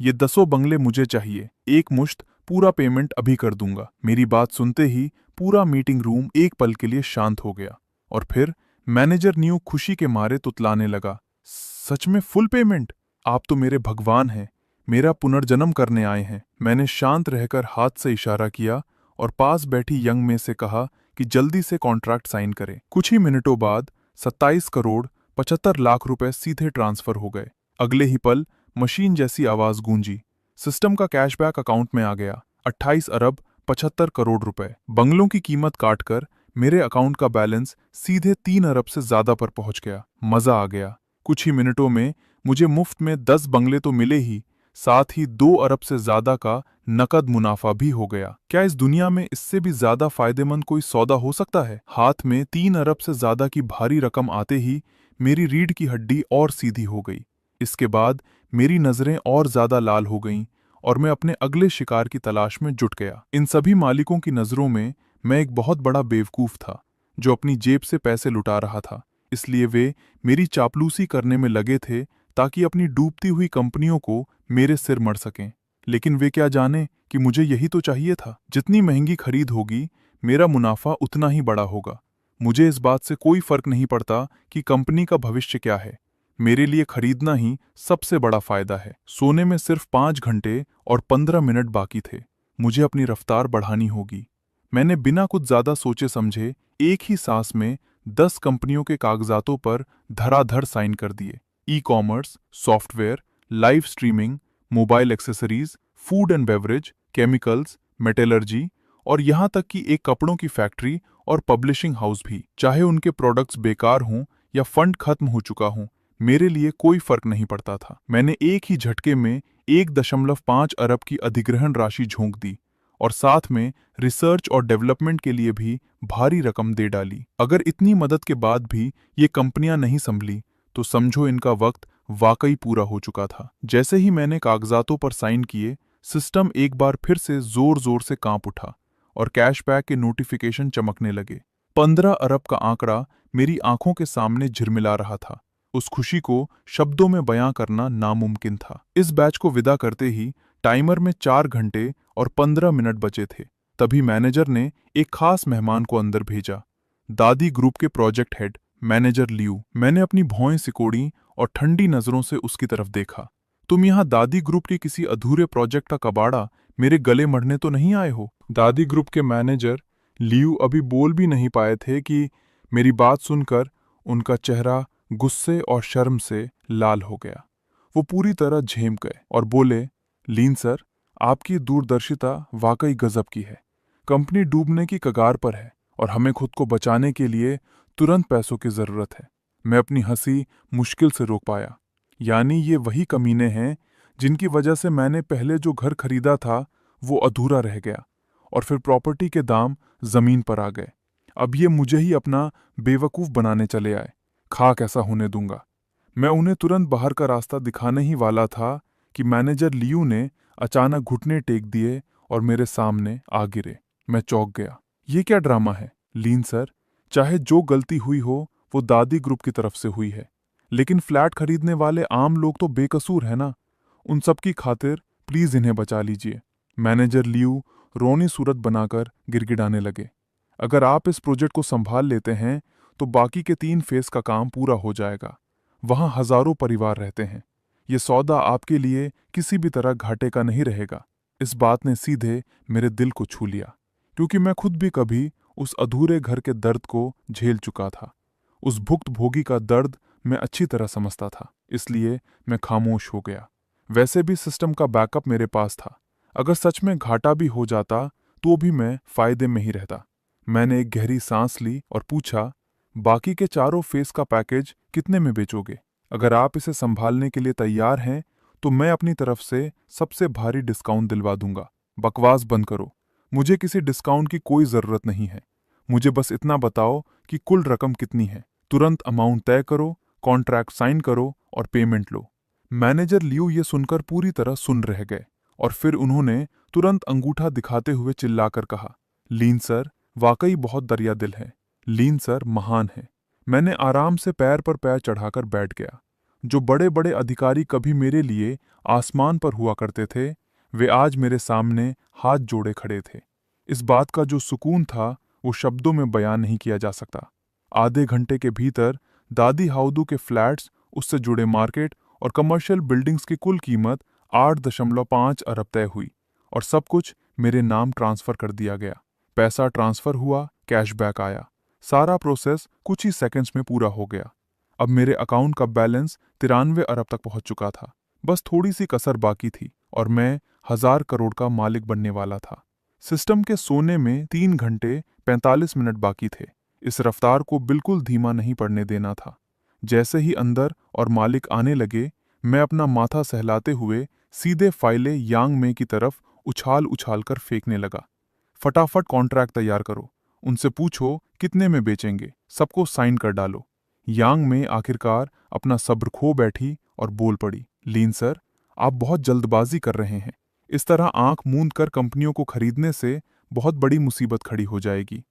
ये 10 बंगले मुझे चाहिए, एक मुश्त, पूरा पेमेंट अभी कर दूंगा। मेरी बात सुनते ही पूरा मीटिंग रूम एक पल के लिए शांत हो गया और फिर मैनेजर न्यू खुशी के मारे तुतलाने लगा, सच में फुल पेमेंट? आप तो मेरे भगवान हैं, मेरा पुनर्जन्म करने आए हैं। मैंने शांत रहकर हाथ से इशारा किया और पास बैठी यंग में से कहा कि जल्दी से कॉन्ट्रैक्ट साइन करें। कुछ ही मिनटों बाद 27 करोड़ 75 लाख रुपए सीधे ट्रांसफर हो गए। अगले ही पल मशीन जैसी आवाज गूंजी। सिस्टम का कैशबैक अकाउंट में आ गया, 28 अरब 75 करोड़ रुपए। बंगलों की कीमत काटकर मेरे अकाउंट का बैलेंस सीधे 3 अरब से ज्यादा पर पहुंच गया। मजा आ गया। कुछ ही मिनटों में मुझे मुफ्त में 10 बंगले तो मिले ही, साथ ही 2 अरब से ज्यादा का नकद मुनाफा भी हो गया। क्या इस दुनिया में इससे भी ज्यादा फायदेमंद कोई सौदा हो सकता है? हाथ में 3 अरब से ज्यादा की भारी रकम आते ही मेरी रीढ़ की हड्डी और सीधी हो गई। इसके बाद मेरी नजरें और ज्यादा लाल हो गईं और मैं अपने अगले शिकार की तलाश में जुट गया। इन सभी मालिकों की नजरों में मैं एक बहुत बड़ा बेवकूफ था, जो अपनी जेब से पैसे लुटा रहा था। इसलिए वे मेरी चापलूसी करने में लगे थे ताकि अपनी डूबती हुई कंपनियों को मेरे सिर मढ़ सकें। लेकिन वे क्या जाने कि मुझे यही तो चाहिए था। जितनी महंगी खरीद होगी, मेरा मुनाफा उतना ही बड़ा होगा। मुझे इस बात से कोई फर्क नहीं पड़ता कि कंपनी का भविष्य क्या है। मेरे लिए खरीदना ही सबसे बड़ा फायदा है। सोने में सिर्फ 5 घंटे और 15 मिनट बाकी थे। मुझे अपनी रफ्तार बढ़ानी होगी। मैंने बिना कुछ ज्यादा सोचे समझे एक ही सांस में 10 कंपनियों के कागजातों पर धड़ाधड़ साइन कर दिए। E commerce, software, live streaming, mobile accessories, food and beverage, chemicals, metallurgy और यहाँ तक कि एक कपड़ों की फैक्ट्री और पब्लिशिंग हाउस भी। चाहे उनके प्रोडक्ट्स बेकार हों या फंड खत्म हो चुका हो, मेरे लिए कोई फर्क नहीं पड़ता था। मैंने एक ही झटके में 1.5 अरब की अधिग्रहण राशि झोंक दी और साथ में रिसर्च और डेवलपमेंट के लिए भी भारी रकम दे डाली। अगर इतनी मदद के बाद भी ये कंपनियां नहीं संभली, तो समझो इनका वक्त वाकई पूरा हो चुका था। जैसे ही मैंने कागजातों पर साइन किए, सिस्टम एक बार फिर से जोर जोर से कांप उठा और कैशबैक के नोटिफिकेशन चमकने लगे। 15 अरब का आंकड़ा मेरी आंखों के सामने झिलमिला रहा था। उस खुशी को शब्दों में बयां करना नामुमकिन था। इस बैच को विदा करते ही टाइमर में 4 घंटे और 15 मिनट बचे थे। तभी मैनेजर ने एक खास मेहमान को अंदर भेजा, दादी ग्रुप के प्रोजेक्ट हेड मैनेजर लियू। मैंने अपनी भौएं सिकोड़ी और ठंडी नजरों से उसकी तरफ देखा। तुम यहाँ दादी ग्रुप के किसी अधूरे प्रोजेक्ट का कबाड़ा मेरे गले मढ़ने तो नहीं आए हो? दादी ग्रुप के मैनेजर लियू अभी बोल भी नहीं पाए थे कि मेरी बात सुनकर उनका चेहरा गुस्से और शर्म से लाल हो गया। वो पूरी तरह झेम गए और बोले, लीन सर, आपकी दूरदर्शिता वाकई गजब की है। कंपनी डूबने की कगार पर है और हमें खुद को बचाने के लिए तुरंत पैसों की जरूरत है। मैं अपनी हंसी मुश्किल से रोक पाया। यानी ये वही कमीने हैं जिनकी वजह से मैंने पहले जो घर खरीदा था वो अधूरा रह गया और फिर प्रॉपर्टी के दाम जमीन पर आ गए। अब ये मुझे ही अपना बेवकूफ बनाने चले आए। खाक ऐसा होने दूंगा। मैं उन्हें तुरंत बाहर का रास्ता दिखाने ही वाला था कि मैनेजर लियू ने अचानक घुटने टेक दिए और मेरे सामने आ गिरे। मैं चौंक गया। ये क्या ड्रामा है? लीन सर, चाहे जो गलती हुई हो वो दादी ग्रुप की तरफ से हुई है, लेकिन फ्लैट खरीदने वाले आम लोग तो बेकसूर है ना। उन सब की खातिर प्लीज इन्हें बचा लीजिए। मैनेजर लियू रोनी सूरत बनाकर गिड़गिड़ाने लगे। अगर आप इस प्रोजेक्ट को संभाल लेते हैं तो बाकी के 3 फेज का काम पूरा हो जाएगा। वहां हजारों परिवार रहते हैं। ये सौदा आपके लिए किसी भी तरह घाटे का नहीं रहेगा। इस बात ने सीधे मेरे दिल को छू लिया, क्योंकि मैं खुद भी कभी उस अधूरे घर के दर्द को झेल चुका था। उस भुक्त भोगी का दर्द मैं अच्छी तरह समझता था, इसलिए मैं खामोश हो गया। वैसे भी सिस्टम का बैकअप मेरे पास था। अगर सच में घाटा भी हो जाता तो भी मैं फायदे में ही रहता। मैंने एक गहरी सांस ली और पूछा, बाकी के 4 फेस का पैकेज कितने में बेचोगे? अगर आप इसे संभालने के लिए तैयार हैं तो मैं अपनी तरफ से सबसे भारी डिस्काउंट दिलवा दूंगा। बकवास बंद करो। मुझे किसी डिस्काउंट की कोई जरूरत नहीं है। मुझे बस इतना बताओ कि कुल रकम कितनी है। तुरंत अमाउंट तय करो, कॉन्ट्रैक्ट साइन करो और पेमेंट लो। मैनेजर लियू ये सुनकर पूरी तरह सुन रह गए और फिर उन्होंने तुरंत अंगूठा दिखाते हुए चिल्लाकर कहा, लीन सर, वाकई बहुत दरिया दिल है। लीन सर महान है। मैंने आराम से पैर पर पैर चढ़ाकर बैठ गया। जो बड़े बड़े अधिकारी कभी मेरे लिए आसमान पर हुआ करते थे, वे आज मेरे सामने हाथ जोड़े खड़े थे। इस बात का जो सुकून था वो शब्दों में बयान नहीं किया जा सकता। आधे घंटे के भीतर दादी हाउदू के फ्लैट्स, उससे जुड़े मार्केट और कमर्शियल बिल्डिंग्स की कुल कीमत 8.5 अरब तय हुई और सब कुछ मेरे नाम ट्रांसफर कर दिया गया। पैसा ट्रांसफर हुआ, कैशबैक आया। सारा प्रोसेस कुछ ही सेकंड्स में पूरा हो गया। अब मेरे अकाउंट का बैलेंस 93 अरब तक पहुंच चुका था। बस थोड़ी सी कसर बाकी थी और मैं 1000 करोड़ का मालिक बनने वाला था। सिस्टम के सोने में 3 घंटे 45 मिनट बाकी थे। इस रफ्तार को बिल्कुल धीमा नहीं पड़ने देना था। जैसे ही अंदर और मालिक आने लगे, मैं अपना माथा सहलाते हुए सीधे फाइलें यांग में की तरफ उछाल उछाल कर फेंकने लगा। फटाफट कॉन्ट्रैक्ट तैयार करो, उनसे पूछो कितने में बेचेंगे, सबको साइन कर डालो। यांग में आखिरकार अपना सब्र खो बैठी और बोल पड़ी, लीन सर, आप बहुत जल्दबाजी कर रहे हैं। इस तरह आंख मूंद कर कंपनियों को खरीदने से बहुत बड़ी मुसीबत खड़ी हो जाएगी।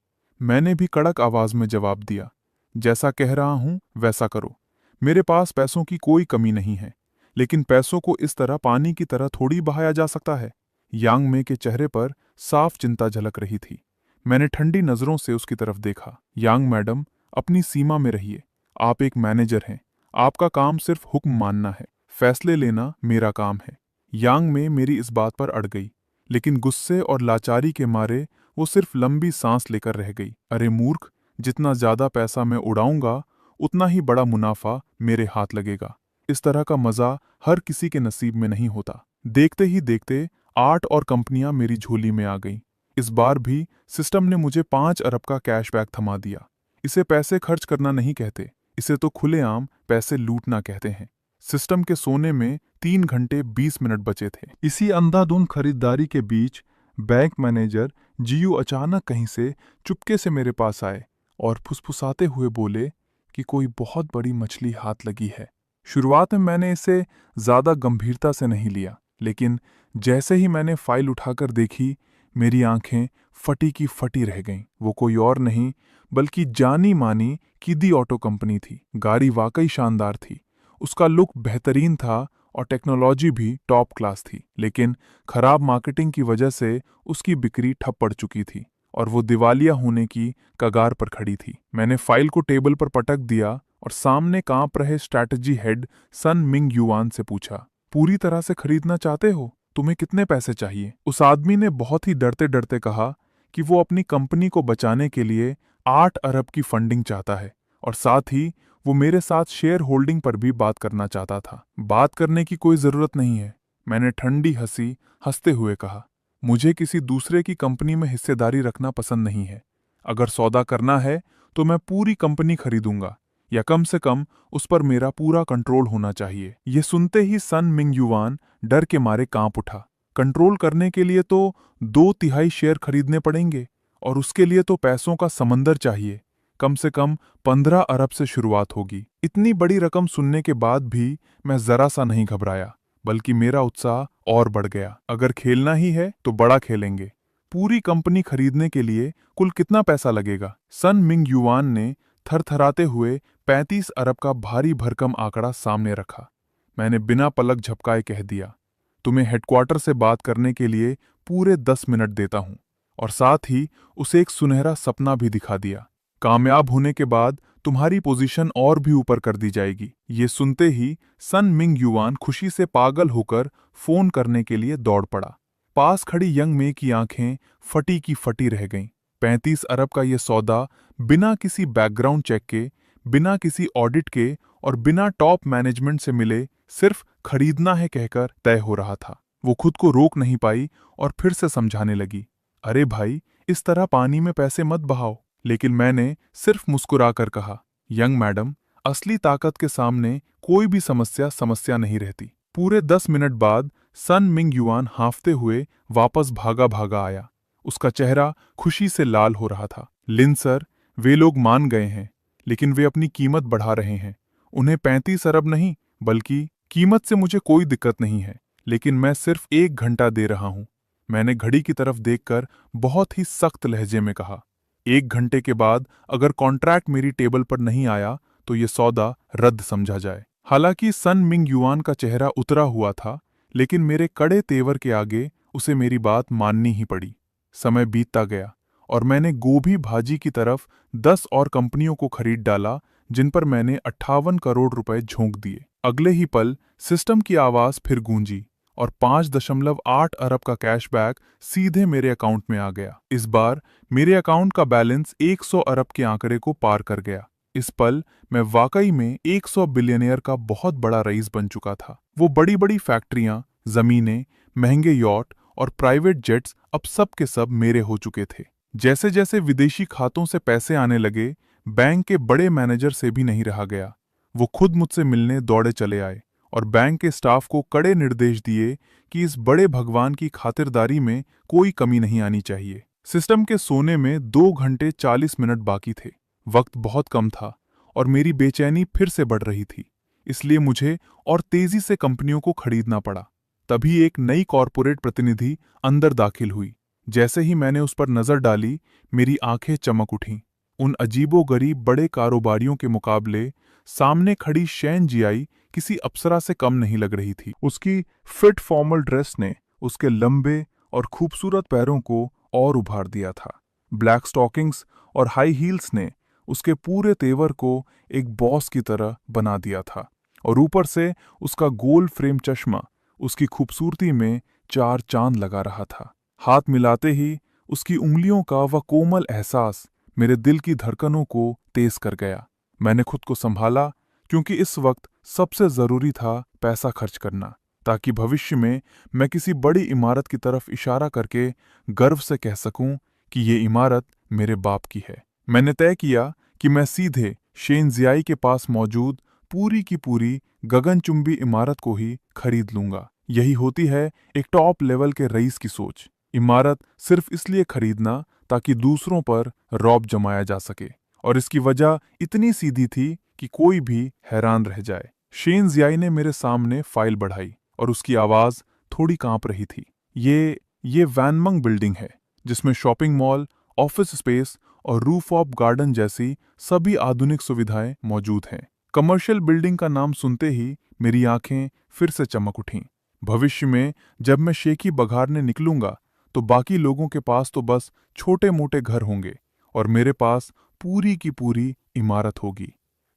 मैंने भी कड़क आवाज में जवाब दिया, जैसा कह रहा हूं वैसा करो। मेरे पास पैसों की कोई कमी नहीं है, लेकिन पैसों को इस तरह पानी की तरह थोड़ी बहाया जा सकता है। यांग में के चेहरे पर साफ चिंता झलक रही थी। मैंने ठंडी नजरों से उसकी तरफ देखा। यांग मैडम, अपनी सीमा में रहिए। आप एक मैनेजर हैं। आपका काम सिर्फ हुक्म मानना है, फैसले लेना मेरा काम है। यांग में मेरी इस बात पर अड़ गई, लेकिन गुस्से और लाचारी के मारे वो सिर्फ लंबी सांस लेकर रह गई। अरे मूर्ख, जितना ज्यादा पैसा मैं उड़ाऊंगा उतना ही बड़ा मुनाफा मेरे हाथ लगेगा। इस तरह का मजा हर किसी के नसीब में नहीं होता। देखते ही देखते 8 और कंपनियां मेरी झोली में आ गईं। इस बार भी सिस्टम ने मुझे 5 अरब का कैशबैक थमा दिया। इसे पैसे खर्च करना नहीं कहते, इसे तो खुलेआम पैसे लूटना कहते हैं। सिस्टम के सोने में 3 घंटे 20 मिनट बचे थे। इसी अंधाधुंध खरीदारी के बीच बैंक मैनेजर जीयू अचानक कहीं से चुपके से मेरे पास आए और फुसफुसाते हुए बोले कि कोई बहुत बड़ी मछली हाथ लगी है। शुरुआत में मैंने इसे ज्यादा गंभीरता से नहीं लिया, लेकिन जैसे ही मैंने फाइल उठाकर देखी, मेरी आंखें फटी की फटी रह गईं। वो कोई और नहीं बल्कि जानी मानी किदी ऑटो कंपनी थी। गाड़ी वाकई शानदार थी। उसका लुक बेहतरीन था और टेक्नोलॉजी भी टॉप क्लास थी, लेकिन खराब मार्केटिंग की वजह से उसकी बिक्री ठप पड़ चुकी थी और वो दिवालिया होने की कगार पर खड़ी थी। मैंने फाइल को टेबल पर पटक दिया और सामने कांप रहे स्ट्रैटेजी हेड सन मिंग युआन से पूछा, पूरी तरह से खरीदना चाहते हो? तुम्हें कितने पैसे चाहिए? उस आदमी ने बहुत ही डरते डरते कहा कि वो अपनी कंपनी को बचाने के लिए 8 अरब की फंडिंग चाहता है और साथ ही वो मेरे साथ शेयर होल्डिंग पर भी बात करना चाहता था। बात करने की कोई जरूरत नहीं है, मैंने ठंडी हंसी हंसते हुए कहा। मुझे किसी दूसरे की कंपनी में हिस्सेदारी रखना पसंद नहीं है। अगर सौदा करना है तो मैं पूरी कंपनी खरीदूंगा, या कम से कम उस पर मेरा पूरा कंट्रोल होना चाहिए। ये सुनते ही सन मिंग युआन डर के मारे कांप उठा। कंट्रोल करने के लिए तो 2/3 शेयर खरीदने पड़ेंगे और उसके लिए तो पैसों का समंदर चाहिए। कम से कम 15 अरब से शुरुआत होगी। इतनी बड़ी रकम सुनने के बाद भी मैं जरा सा नहीं घबराया, बल्कि मेरा उत्साह और बढ़ गया। अगर खेलना ही है तो बड़ा खेलेंगे। पूरी कंपनी खरीदने के लिए कुल कितना पैसा लगेगा? सन मिंग युआन ने थरथराते हुए 35 अरब का भारी भरकम आंकड़ा सामने रखा। मैंने बिना पलक झपकाए कह दिया, तुम्हें हेडक्वार्टर से बात करने के लिए पूरे 10 मिनट देता हूं, और साथ ही उसे एक सुनहरा सपना भी दिखा दिया। कामयाब होने के बाद तुम्हारी पोजीशन और भी ऊपर कर दी जाएगी। ये सुनते ही सन मिंग युआन खुशी से पागल होकर फोन करने के लिए दौड़ पड़ा। पास खड़ी यंग मे की आंखें फटी की फटी रह गईं। 35 अरब का ये सौदा बिना किसी बैकग्राउंड चेक के, बिना किसी ऑडिट के और बिना टॉप मैनेजमेंट से मिले सिर्फ खरीदना है कहकर तय हो रहा था। वो खुद को रोक नहीं पाई और फिर से समझाने लगी, अरे भाई, इस तरह पानी में पैसे मत बहाओ। लेकिन मैंने सिर्फ मुस्कुराकर कहा, यंग मैडम, असली ताकत के सामने कोई भी समस्या समस्या नहीं रहती। पूरे 10 मिनट बाद सन मिंग युआन हांफते हुए वापस भागा भागा आया। उसका चेहरा खुशी से लाल हो रहा था। लिन सर, वे लोग मान गए हैं, लेकिन वे अपनी कीमत बढ़ा रहे हैं। उन्हें 35 अरब नहीं, बल्कि कीमत से मुझे कोई दिक्कत नहीं है, लेकिन मैं सिर्फ 1 घंटा दे रहा हूं। मैंने घड़ी की तरफ देखकर बहुत ही सख्त लहजे में कहा, 1 घंटे के बाद अगर कॉन्ट्रैक्ट मेरी टेबल पर नहीं आया तो ये सौदा रद्द समझा जाए। हालांकि सन मिंग युआन का चेहरा उतरा हुआ था, लेकिन मेरे कड़े तेवर के आगे उसे मेरी बात माननी ही पड़ी। समय बीतता गया और मैंने गोभी भाजी की तरफ 10 और कंपनियों को खरीद डाला, जिन पर मैंने 58 करोड़ रुपए झोंक दिए। अगले ही पल सिस्टम की आवाज फिर गूंजी और 5.8 अरब का कैशबैक सीधे मेरे अकाउंट में आ गया। इस बार मेरे अकाउंट का बैलेंस 100 अरब के आंकड़े को पार कर गया। इस पल मैं वाकई में 100 बिलियनियर का बहुत बड़ा रईस बन चुका था। वो बड़ी बड़ी फैक्ट्रियां, जमीनें, महंगे यॉट और प्राइवेट जेट्स अब सब के सब मेरे हो चुके थे। जैसे जैसे विदेशी खातों से पैसे आने लगे, बैंक के बड़े मैनेजर से भी नहीं रहा गया। वो खुद मुझसे मिलने दौड़े चले आए और बैंक के स्टाफ को कड़े निर्देश दिए कि इस बड़े भगवान की खातिरदारी में कोई कमी नहीं आनी चाहिए। सिस्टम के सोने में 2 घंटे 40 मिनट बाकी थे। वक्त बहुत कम था और मेरी बेचैनी फिर से बढ़ रही थी, इसलिए मुझे और तेजी से कंपनियों को खरीदना पड़ा। तभी एक नई कॉरपोरेट प्रतिनिधि अंदर दाखिल हुई। जैसे ही मैंने उस पर नजर डाली, मेरी आंखें चमक उठीं। उन अजीबोगरीब बड़े कारोबारियों के मुकाबले सामने खड़ी शैन जियाई किसी अप्सरा से कम नहीं लग रही थी। उसकी फिट फॉर्मल ड्रेस ने उसके लंबे और खूबसूरत पैरों को और उभार दिया था। ब्लैक स्टॉकिंग्स और हाई हील्स ने उसके पूरे तेवर को एक बॉस की तरह बना दिया था, और ऊपर से उसका गोल फ्रेम चश्मा उसकी खूबसूरती में 4 चांद लगा रहा था। हाथ मिलाते ही उसकी उंगलियों का वह कोमल एहसास मेरे दिल की धड़कनों को तेज कर गया। मैंने खुद को संभाला, क्योंकि इस वक्त सबसे जरूरी था पैसा खर्च करना, ताकि भविष्य में मैं किसी बड़ी इमारत की तरफ इशारा करके गर्व से कह सकूं कि ये इमारत मेरे बाप की है। मैंने तय किया कि मैं सीधे शेन जियाई के पास मौजूद पूरी की पूरी गगनचुंबी इमारत को ही खरीद लूंगा। यही होती है एक टॉप लेवल के रईस की सोच। इमारत सिर्फ इसलिए खरीदना ताकि दूसरों पर रौब जमाया जा सके, और इसकी वजह इतनी सीधी थी कि कोई भी हैरान रह जाए। शेन जियाई ने मेरे सामने फाइल बढ़ाई और उसकी आवाज थोड़ी कांप रही थी। ये वैनमंग बिल्डिंग है, जिसमें शॉपिंग मॉल, ऑफिस स्पेस और रूफ ऑफ गार्डन जैसी सभी आधुनिक सुविधाएं मौजूद हैं। कमर्शियल बिल्डिंग का नाम सुनते ही मेरी आंखें फिर से चमक उठीं। भविष्य में जब मैं शेखी बघारने निकलूंगा तो बाकी लोगों के पास तो बस छोटे मोटे घर होंगे और मेरे पास पूरी की पूरी इमारत होगी।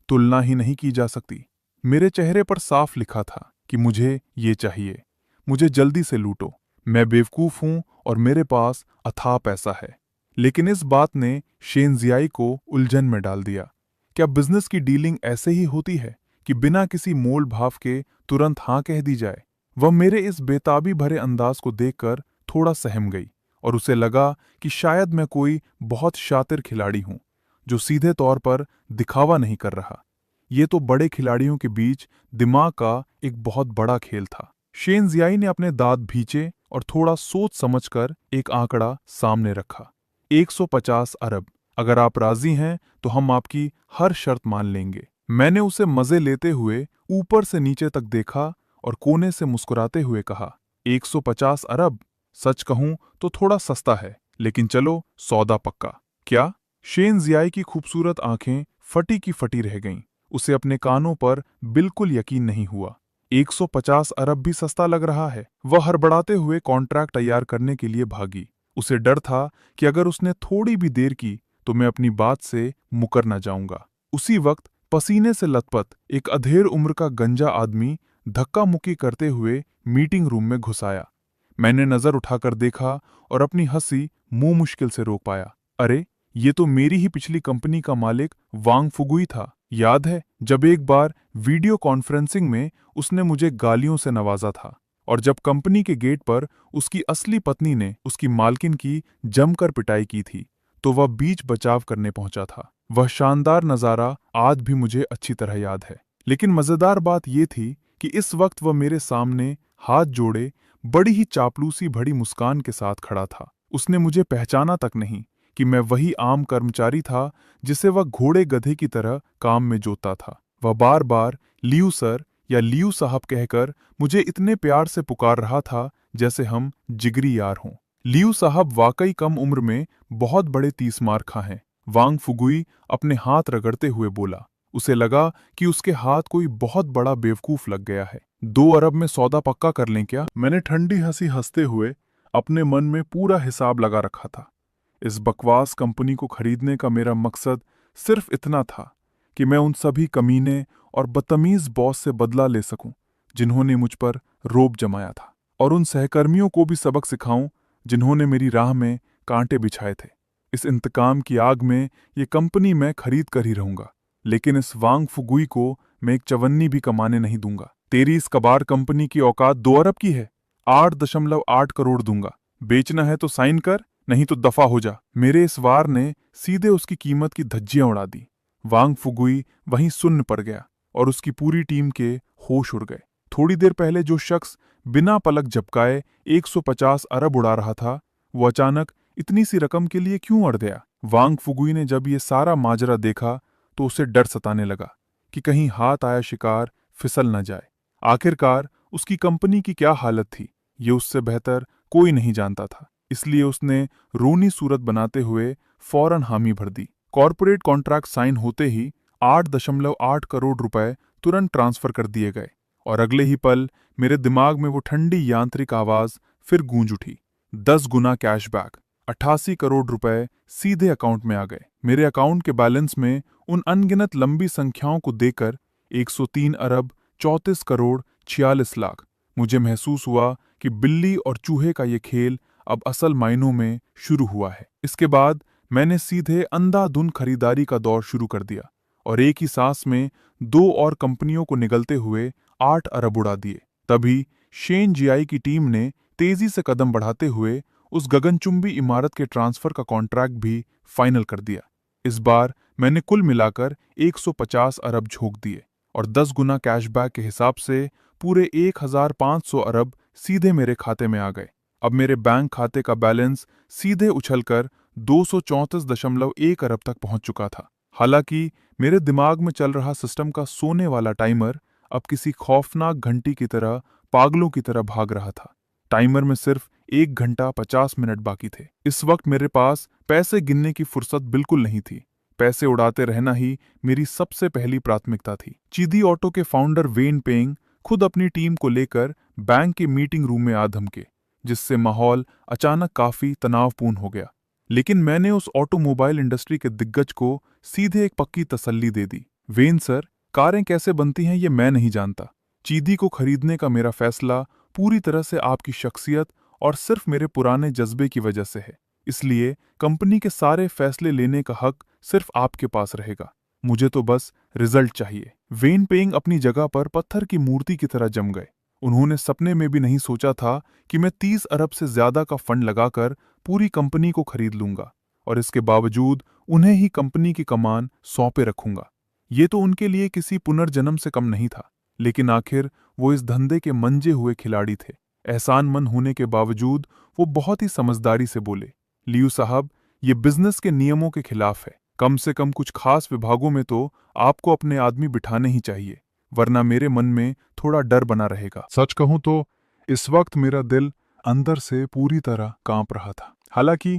तुलना ही नहीं की जा सकती। मेरे चेहरे पर साफ लिखा था कि मुझे ये चाहिए, मुझे जल्दी से लूटो। मैं बेवकूफ हूं और मेरे पास अथाह पैसा है। लेकिन इस बात ने शेनजियाई को उलझन में डाल दिया। क्या बिजनेस की डीलिंग ऐसे ही होती है कि बिना किसी मोल भाव के तुरंत हाँ कह दी जाए? वह मेरे इस बेताबी भरे अंदाज को देखकर थोड़ा सहम गई और उसे लगा कि शायद मैं कोई बहुत शातिर खिलाड़ी हूं जो सीधे तौर पर दिखावा नहीं कर रहा। ये तो बड़े खिलाड़ियों के बीच दिमाग का एक बहुत बड़ा खेल था। शेनजियाई ने अपने दांत भींचे और थोड़ा सोच समझकर एक आंकड़ा सामने रखा। 150 अरब। अगर आप राजी हैं तो हम आपकी हर शर्त मान लेंगे। मैंने उसे मजे लेते हुए ऊपर से नीचे तक देखा और कोने से मुस्कुराते हुए कहा, 150 अरब? सच कहूं तो थोड़ा सस्ता है, लेकिन चलो सौदा पक्का। क्या? शेनजियाई की खूबसूरत आंखें फटी की फटी रह गईं। उसे अपने कानों पर बिल्कुल यकीन नहीं हुआ। 150 अरब भी सस्ता लग रहा है। वह हड़बड़ाते हुए कॉन्ट्रैक्ट तैयार करने के लिए भागी। उसे डर था कि अगर उसने थोड़ी भी देर की तो मैं अपनी बात से मुकर न जाऊंगा। उसी वक्त पसीने से लथपथ एक अधेड़ उम्र का गंजा आदमी धक्का मुक्की करते हुए मीटिंग रूम में घुस आया। मैंने नजर उठाकर देखा और अपनी हंसी मुंह मुश्किल से रोक पाया। अरे, ये तो मेरी ही पिछली कंपनी का मालिक वांग फुगुई था। याद है जब एक बार वीडियो कॉन्फ्रेंसिंग में उसने मुझे गालियों से नवाजा था और जब कंपनी के गेट पर उसकी असली पत्नी ने उसकी मालकिन की जमकर पिटाई की थी तो वह बीच बचाव करने पहुंचा था। वह शानदार नज़ारा आज भी मुझे अच्छी तरह याद है। लेकिन मज़ेदार बात यह थी कि इस वक्त वह मेरे सामने हाथ जोड़े बड़ी ही चापलूसी भरी मुस्कान के साथ खड़ा था। उसने मुझे पहचाना तक नहीं कि मैं वही आम कर्मचारी था जिसे वह घोड़े गधे की तरह काम में जोतता था। वह बार बार लियू सर या लियू साहब कहकर मुझे इतने प्यार से पुकार रहा था जैसे हम जिगरी यार हों। लियू साहब वाकई कम उम्र में बहुत बड़े तीसमार खा हैं। वांग फुगुई अपने हाथ रगड़ते हुए बोला। उसे लगा कि उसके हाथ कोई बहुत बड़ा बेवकूफ लग गया है। 2 अरब में सौदा पक्का कर लें क्या? मैंने ठंडी हंसी हंसते हुए अपने मन में पूरा हिसाब लगा रखा था। इस बकवास कंपनी को खरीदने का मेरा मकसद सिर्फ इतना था कि मैं उन सभी कमीने और बदतमीज बॉस से बदला ले सकूं जिन्होंने मुझ पर रोब जमाया था, और उन सहकर्मियों को भी सबक सिखाऊं जिन्होंने मेरी राह में कांटे बिछाए थे। इस इंतकाम की आग में ये कंपनी मैं खरीद कर ही रहूंगा, लेकिन इस वांग फुगुई को मैं एक चवन्नी भी कमाने नहीं दूंगा। तेरी इस कबाड़ कंपनी की औकात 2 अरब की है। 8.8 करोड़ दूंगा। बेचना है तो साइन कर, नहीं तो दफा हो जा। मेरे इस वार ने सीधे उसकी कीमत की धज्जियां उड़ा दी। वांग फुगुई वहीं सुन्न पड़ गया और उसकी पूरी टीम के होश उड़ गए। थोड़ी देर पहले जो शख्स बिना पलक झपकाए 150 अरब उड़ा रहा था, वो अचानक इतनी सी रकम के लिए क्यों अड़ गया? वांग फुगुई ने जब ये सारा माजरा देखा तो उसे डर सताने लगा कि कहीं हाथ आया शिकार फिसल न जाए। आखिरकार उसकी कंपनी की क्या हालत थी, ये उससे बेहतर कोई नहीं जानता था। इसलिए उसने रोनी सूरत बनाते हुए फौरन हामी भर दी। कॉर्पोरेट कॉन्ट्रैक्ट साइन होते ही 8.8 करोड़ रुपए तुरंत ट्रांसफर कर दिए गए और अगले ही पल मेरे दिमाग में वो ठंडी यांत्रिक आवाज फिर गूंज उठी। 10 गुना कैशबैक, 88 करोड़ रुपए सीधे अकाउंट में आ गए। मेरे अकाउंट के बैलेंस में उन अनगिनत लंबी संख्याओं को देकर 103 अरब 34 करोड़ 46 लाख। मुझे महसूस हुआ कि बिल्ली और चूहे का ये खेल अब असल मायनों में शुरू हुआ है। इसके बाद मैंने सीधे अंधाधुंध खरीदारी का दौर शुरू कर दिया और एक ही सांस में 2 और कंपनियों को निगलते हुए 8 अरब उड़ा दिए। तभी शेनजियाई की टीम ने तेजी से कदम बढ़ाते हुए उस गगनचुंबी इमारत के ट्रांसफर का कॉन्ट्रैक्ट भी फाइनल कर दिया। इस बार मैंने कुल मिलाकर 150 अरब झोंक दिए और 10 गुना कैशबैक के हिसाब से पूरे 1500 अरब सीधे मेरे खाते में आ गए। अब मेरे बैंक खाते का बैलेंस सीधे उछलकर 234.1 अरब तक पहुंच चुका था। हालांकि मेरे दिमाग में चल रहा सिस्टम का सोने वाला टाइमर अब किसी खौफनाक घंटी की तरह पागलों की तरह भाग रहा था। टाइमर में सिर्फ 1 घंटा 50 मिनट बाकी थे। इस वक्त मेरे पास पैसे गिनने की फुर्सत बिल्कुल नहीं थी। पैसे उड़ाते रहना ही मेरी सबसे पहली प्राथमिकता थी। चीदी ऑटो के फाउंडर वेन पेंग खुद अपनी टीम को लेकर बैंक के मीटिंग रूम में आ धमके, जिससे माहौल अचानक काफी तनावपूर्ण हो गया। लेकिन मैंने उस ऑटोमोबाइल इंडस्ट्री के दिग्गज को सीधे एक पक्की तसल्ली दे दी। वेन सर, कारें कैसे बनती हैं ये मैं नहीं जानता। चीदी को खरीदने का मेरा फैसला पूरी तरह से आपकी शख्सियत और सिर्फ मेरे पुराने जज्बे की वजह से है। इसलिए कंपनी के सारे फैसले लेने का हक सिर्फ आपके पास रहेगा। मुझे तो बस रिजल्ट चाहिए। वेन पेइंग अपनी जगह पर पत्थर की मूर्ति की तरह जम गए। उन्होंने सपने में भी नहीं सोचा था कि मैं 30 अरब से ज्यादा का फंड लगाकर पूरी कंपनी को खरीद लूंगा और इसके बावजूद उन्हें ही कंपनी की कमान सौंपे रखूंगा। ये तो उनके लिए किसी पुनर्जन्म से कम नहीं था, लेकिन आखिर वो इस धंधे के मंजे हुए खिलाड़ी थे। एहसानमंद होने के बावजूद वो बहुत ही समझदारी से बोले, लियू साहब, ये बिजनेस के नियमों के खिलाफ है। कम से कम कुछ खास विभागों में तो आपको अपने आदमी बिठाने ही चाहिए, वरना मेरे मन में थोड़ा डर बना रहेगा। सच कहूं तो इस वक्त मेरा दिल अंदर से पूरी तरह कांप रहा था। हालांकि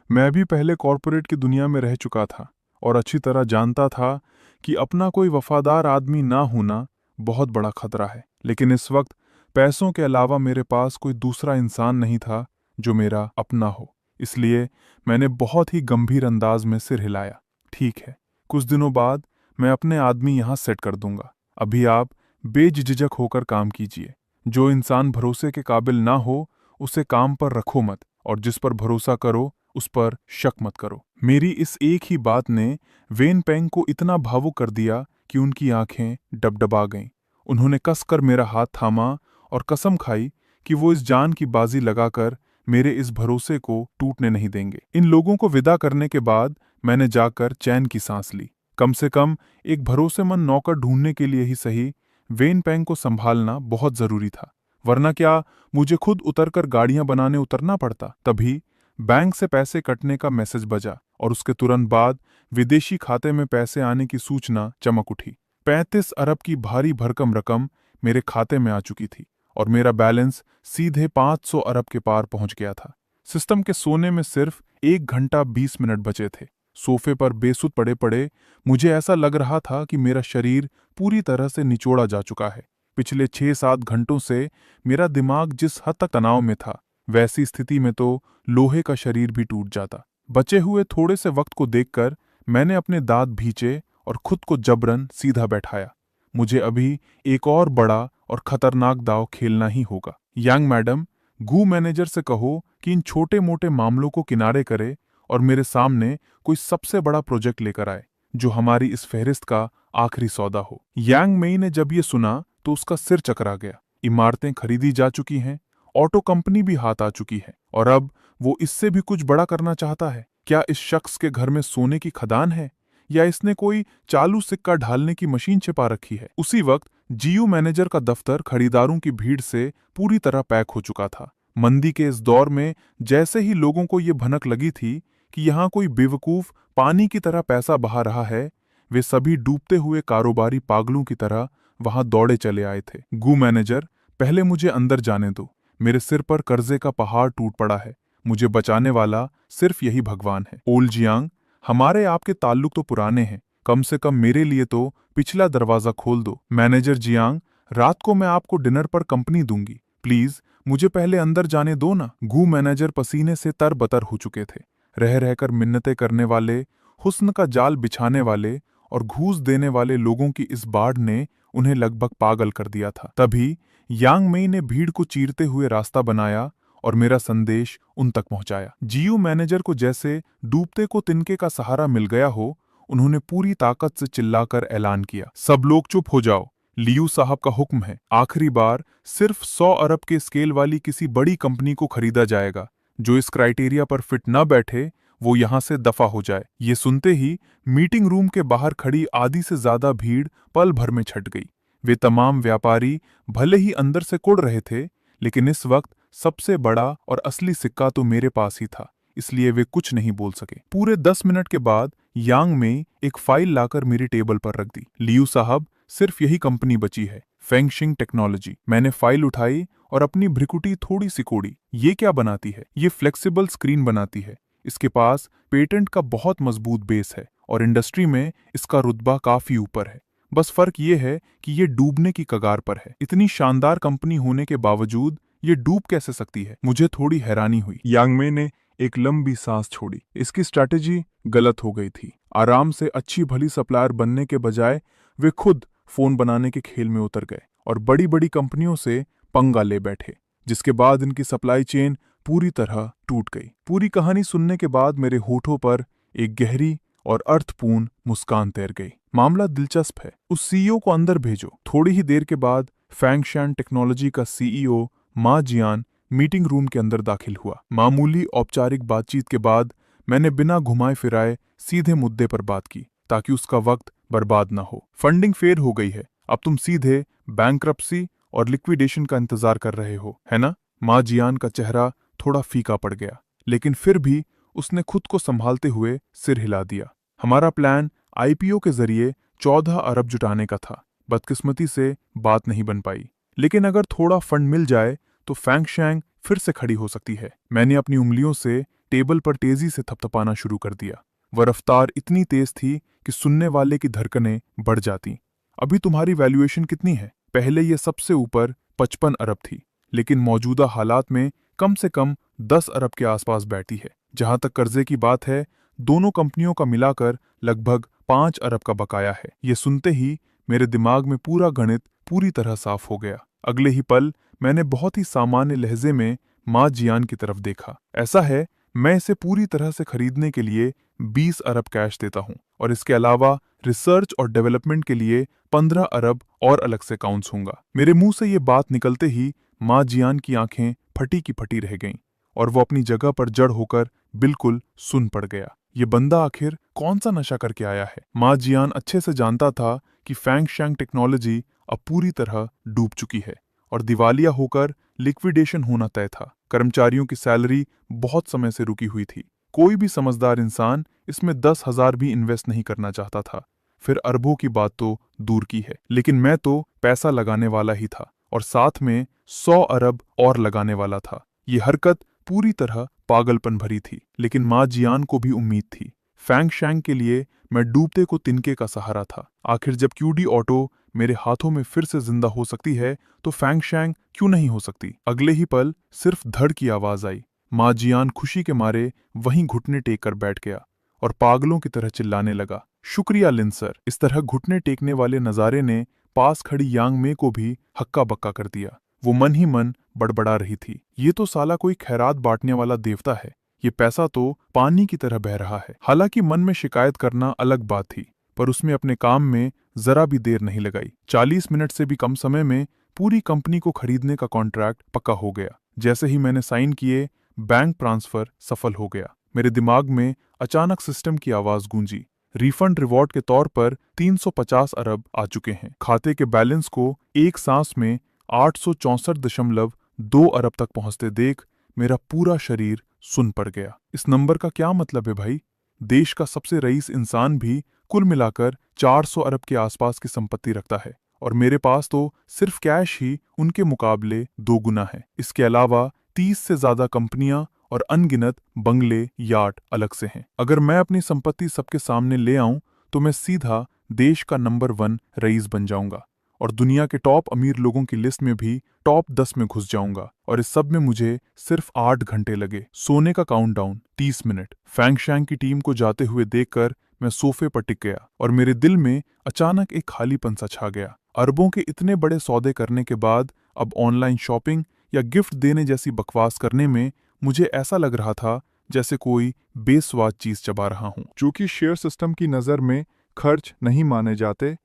मैं भी पहले कॉरपोरेट की दुनिया में रह चुका था और अच्छी तरह जानता था कि अपना कोई वफादार आदमी ना होना बहुत बड़ा खतरा है। लेकिन इस वक्त पैसों के अलावा मेरे पास कोई दूसरा इंसान नहीं था जो मेरा अपना हो। इसलिए मैंने बहुत ही गंभीर अंदाज में सिर हिलाया। ठीक है, कुछ दिनों बाद मैं अपने आदमी यहाँ सेट कर दूंगा। अभी आप बेझिझक होकर काम कीजिए। जो इंसान भरोसे के काबिल ना हो उसे काम पर रखो मत, और जिस पर भरोसा करो उस पर शक मत करो। मेरी इस एक ही बात ने वेन पेंग को इतना भावुक कर दिया कि उनकी आंखें डबडबा गईं। उन्होंने कसकर मेरा हाथ थामा और कसम खाई कि वो इस जान की बाजी लगाकर मेरे इस भरोसे को टूटने नहीं देंगे। इन लोगों को विदा करने के बाद मैंने जाकर चैन की सांस ली। कम से कम एक भरोसेमंद नौकर ढूंढने के लिए ही सही वेन पेंग को संभालना बहुत जरूरी था, वरना क्या मुझे खुद उतरकर गाड़ियां बनाने उतरना पड़ता। तभी बैंक से पैसे कटने का मैसेज बजा और उसके तुरंत बाद विदेशी खाते में पैसे आने की सूचना चमक उठी। 35 अरब की भारी भरकम रकम मेरे खाते में आ चुकी थी और मेरा बैलेंस सीधे 500 अरब के पार पहुंच गया था। सिस्टम के सोने में सिर्फ 1 घंटा 20 मिनट बचे थे। सोफे पर बेसुध पड़े पड़े मुझे ऐसा लग रहा था कि मेरा शरीर पूरी तरह से निचोड़ा जा चुका है। पिछले 6-7 घंटों से मेरा दिमाग जिस हद तक तनाव में था, वैसी स्थिति में तो लोहे का शरीर भी टूट जाता। बचे हुए थोड़े से वक्त को देखकर मैंने अपने दांत भींचे और खुद को जबरन सीधा बैठाया। मुझे अभी एक और बड़ा और खतरनाक दांव खेलना ही होगा। यंग मैडम, गू मैनेजर से कहो कि इन छोटे मोटे मामलों को किनारे करे और मेरे सामने कोई सबसे बड़ा प्रोजेक्ट लेकर आए जो हमारी इस फहरिस्त का आखिरी सौदा हो। यांग मेई ने जब ये सुना तो उसका सिर चकरा गया। इमारतें खरीदी जा चुकी हैं, ऑटो कंपनी भी हाथ आ चुकी है और अब वो इससे भी कुछ बड़ा करना चाहता है। क्या इस शख्स के घर में सोने की खदान है या इसने कोई चालू सिक्का ढालने की मशीन छिपा रखी है? उसी वक्त जीयू मैनेजर का दफ्तर खरीदारों की भीड़ से पूरी तरह पैक हो चुका था। मंदी के इस दौर में जैसे ही लोगों को ये भनक लगी थी कि यहाँ कोई बेवकूफ पानी की तरह पैसा बहा रहा है, वे सभी डूबते हुए कारोबारी पागलों की तरह वहां दौड़े चले आए थे। गू मैनेजर, पहले मुझे अंदर जाने दो। मेरे सिर पर कर्जे का पहाड़ टूट पड़ा है। मुझे बचाने वाला सिर्फ यही भगवान है। ओल जियांग, हमारे आपके ताल्लुक तो पुराने हैं, कम से कम मेरे लिए तो पिछला दरवाजा खोल दो। मैनेजर जियांग, रात को मैं आपको डिनर पर कंपनी दूंगी, प्लीज मुझे पहले अंदर जाने दो ना। गू मैनेजर पसीने से तरबतर हो चुके थे। रह रहकर मिन्नतें करने वाले, हुस्न का जाल बिछाने वाले और घूस देने वाले लोगों की इस बाढ़ ने उन्हें लगभग पागल कर दिया था। तभी यांग मेई ने भीड़ को चीरते हुए रास्ता बनाया और मेरा संदेश उन तक पहुंचाया। जीयू मैनेजर को जैसे डूबते को तिनके का सहारा मिल गया हो, उन्होंने पूरी ताकत से चिल्लाकर ऐलान किया, सब लोग चुप हो जाओ, लियू साहब का हुक्म है। आखिरी बार सिर्फ 100 अरब के स्केल वाली किसी बड़ी कंपनी को खरीदा जाएगा। जो इस क्राइटेरिया पर फिट न बैठे वो यहां से दफा हो जाए। ये सुनते ही मीटिंग रूम के बाहर खड़ी आधी से ज्यादा भीड़ पल भर में छट गई। वे तमाम व्यापारी भले ही अंदर से कुढ़ रहे थे, लेकिन इस वक्त सबसे बड़ा और असली सिक्का तो मेरे पास ही था, इसलिए वे कुछ नहीं बोल सके। पूरे 10 मिनट के बाद यांग में एक फाइल लाकर मेरी टेबल पर रख दी। लियू साहब, सिर्फ यही कंपनी बची है, फेंगशिंग टेक्नोलॉजी। मैंने फाइल उठाई और अपनी भ्रिकुटी थोड़ी सी कोड़ी। ये क्या बनाती है? ये फ्लेक्सिबल स्क्रीन बनाती है। इसके पास पेटेंट का बहुत मजबूत बेस है और इंडस्ट्री में इसका रुतबा काफी ऊपर है। बस फर्क ये है कि ये डूबने की कगार पर है। इतनी शानदार कंपनी होने के बावजूद ये डूब कैसे सकती है? मुझे थोड़ी हैरानी हुई। यांग में ने एक लंबी सांस छोड़ी। इसकी स्ट्रैटेजी गलत हो गई थी। आराम से अच्छी भली सप्लायर बनने के बजाय वे खुद फोन बनाने के खेल में उतर गए और बड़ी बड़ी कंपनियों से पंगा ले बैठे, जिसके बाद इनकी सप्लाई चेन पूरी तरह टूट गई। पूरी कहानी सुनने के बाद मेरे होठों पर एक गहरी और अर्थपूर्ण मुस्कान तैर गई। मामला दिलचस्प है। उस सीईओ को अंदर भेजो। थोड़ी ही देर के बाद फैंगशान टेक्नोलॉजी का सीईओ मा जियान मीटिंग रूम के अंदर दाखिल हुआ। मामूली औपचारिक बातचीत के बाद मैंने बिना घुमाए फिराए सीधे मुद्दे पर बात की, ताकि उसका वक्त बर्बाद ना हो। फंडिंग फेल हो गई है। अब तुम सीधे बैंकरप्सी और लिक्विडेशन का इंतजार कर रहे हो, है ना? मा जियान का चेहरा थोड़ा फीका पड़ गया, लेकिन फिर भी उसने खुद को संभालते हुए सिर हिला दिया। हमारा प्लान आईपीओ के जरिए 14 अरब जुटाने का था। बदकिस्मती से बात नहीं बन पाई, लेकिन अगर थोड़ा फंड मिल जाए तो फैंगशैंग फिर से खड़ी हो सकती है। मैंने अपनी उंगलियों से टेबल पर तेजी से थपथपाना शुरू कर दिया। वह रफ्तार इतनी तेज थी कि सुनने वाले की धड़कनें बढ़ जाती। अभी तुम्हारी वैल्यूएशन कितनी है? पहले ये सबसे ऊपर 55 अरब थी, लेकिन मौजूदा हालात में कम से कम 10 अरब के आसपास बैठी है। जहां तक कर्जे की बात है, दोनों कंपनियों का मिलाकर लगभग 5 अरब का बकाया है। ये सुनते ही मेरे दिमाग में पूरा गणित पूरी तरह साफ हो गया। अगले ही पल मैंने बहुत ही सामान्य लहजे में मा जियान की तरफ देखा। ऐसा है, मैं इसे पूरी तरह से खरीदने के लिए 20 अरब कैश देता हूँ, और इसके अलावा रिसर्च और डेवलपमेंट के लिए 15 अरब और अलग से काउंट्स होंगे। मेरे मुंह से ये बात निकलते ही मा जियान की आंखें फटी की फटी रह गईं, और वो अपनी जगह पर जड़ होकर बिल्कुल सुन पड़ गया। ये बंदा आखिर कौन सा नशा करके आया है? मा जियान अच्छे से जानता था कि फैंगशैंग टेक्नोलॉजी अब पूरी तरह डूब चुकी है और दिवालिया होकर लिक्विडेशन होना तय था। कर्मचारियों की सैलरी बहुत समय से रुकी हुई थी। कोई भी समझदार इंसान इसमें 10,000 भी इन्वेस्ट नहीं करना चाहता था, फिर अरबों की बात तो दूर की है। लेकिन मैं तो पैसा लगाने वाला ही था, और साथ में 100 अरब और लगाने वाला था। ये हरकत पूरी तरह पागलपन भरी थी, लेकिन मा जियान को भी उम्मीद थी। फैंगशैंग के लिए मैं डूबते को तिनके का सहारा था। आखिर जब क्यूडी ऑटो मेरे हाथों में फिर से जिंदा हो सकती है, तो फैंगशैंग क्यों नहीं हो सकती? अगले ही पल सिर्फ धड़ की आवाज आई। मा जियान खुशी के मारे वहीं घुटने टेक कर बैठ गया और पागलों की तरह चिल्लाने लगा, शुक्रिया लिन सर। इस तरह घुटने टेकने वाले नजारे ने पास खड़ी यांग में को भी हक्का बक्का कर दिया। वो मन ही मन बड़बड़ा रही थी, ये तो साला कोई खैरात बांटने वाला देवता है। ये पैसा तो पानी की तरह बह रहा है। हालांकि मन में शिकायत करना अलग बात थी, पर उसमें अपने काम में जरा भी देर नहीं लगाई। 40 मिनट से भी कम समय में पूरी कंपनी को खरीदने का कॉन्ट्रैक्ट पक्का हो गया। जैसे ही मैंने साइन किए, बैंक ट्रांसफर सफल हो गया। मेरे दिमाग में अचानक सिस्टम की आवाज गूंजी, रिफंड रिवॉर्ड के तौर पर 350 अरब आ चुके हैं। खाते के बैलेंस को एक सांस में 864.2 अरब तक पहुंचते देख मेरा पूरा शरीर सुन पड़ गया। इस नंबर का क्या मतलब है भाई? देश का सबसे रईस इंसान भी कुल मिलाकर 400 अरब के आसपास की संपत्ति रखता है, और मेरे पास तो सिर्फ कैश ही उनके मुकाबले 2 गुना है। इसके अलावा 30 से ज्यादा कंपनियां और अनगिनत बंगले, यार्ड अलग से हैं। अगर मैं अपनी संपत्ति सबके सामने ले आऊं तो मैं सीधा देश का नंबर 1 रईस बन जाऊंगा, और दुनिया के टॉप अमीर लोगों की लिस्ट में भी टॉप 10 में घुस जाऊंगा। और इस सब में मुझे सिर्फ 8 घंटे लगे। सोने का काउंटडाउन 30 मिनट। फैंगशैंग की टीम को जाते हुए देखकर मैं सोफे पर टिक गया, और मेरे दिल में अचानक एक खालीपन सा छा गया। अरबों के इतने बड़े सौदे करने के बाद अब ऑनलाइन शॉपिंग या गिफ्ट देने जैसी बकवास करने में मुझे ऐसा लग रहा था जैसे कोई बेस्वाद चीज चबा रहा हूं। चूंकि शेयर सिस्टम की नजर में खर्च नहीं माने जाते,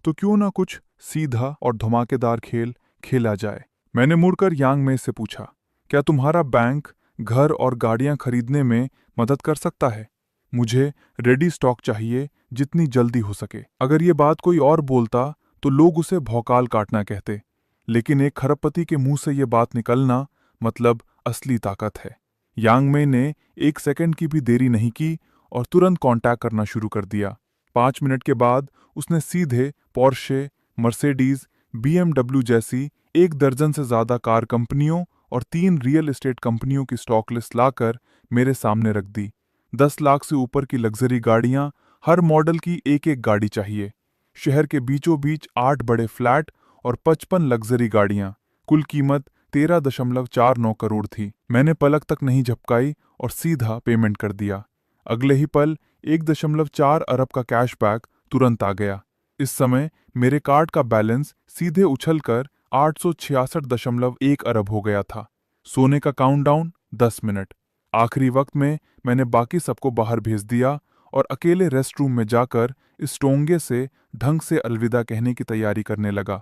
तो क्यों ना कुछ सीधा और धमाकेदार खेल खेला जाए। मैंने मुड़कर यांग में से पूछा, क्या तुम्हारा बैंक घर और गाड़ियां खरीदने में मदद कर सकता है? मुझे रेडी स्टॉक चाहिए, जितनी जल्दी हो सके। अगर ये बात कोई और बोलता तो लोग उसे भौकाल काटना कहते, लेकिन एक खरबपति के मुंह से ये बात निकलना मतलब असली ताकत है। यांग में ने 1 सेकंड की भी देरी नहीं की और तुरंत कांटेक्ट करना शुरू कर दिया। 5 मिनट के बाद उसने सीधे पोर्शे, मर्सिडीज, BMW जैसी 1 दर्जन से ज्यादा कार कंपनियों और 3 रियल एस्टेट कंपनियों की स्टॉक लिस्ट लाकर मेरे सामने रख दी। 10 लाख से ऊपर की लग्जरी गाड़ियां, हर मॉडल की एक एक गाड़ी चाहिए। शहर के बीचों बीच 8 बड़े फ्लैट और 55 लग्जरी गाड़ियां। कुल कीमत 13.49 करोड़ थी। मैंने पलक तक नहीं झपकाई और सीधा पेमेंट कर दिया। अगले ही पल 1.4 अरब का कैशबैक तुरंत आ गया। इस समय मेरे कार्ड का बैलेंस सीधे उछलकर 866.1 अरब हो गया था। सोने का काउंटडाउन 10 मिनट। आखिरी वक्त में मैंने बाकी सबको बाहर भेज दिया और अकेले रेस्ट रूम में जाकर इस टोंगे से ढंग से अलविदा कहने की तैयारी करने लगा।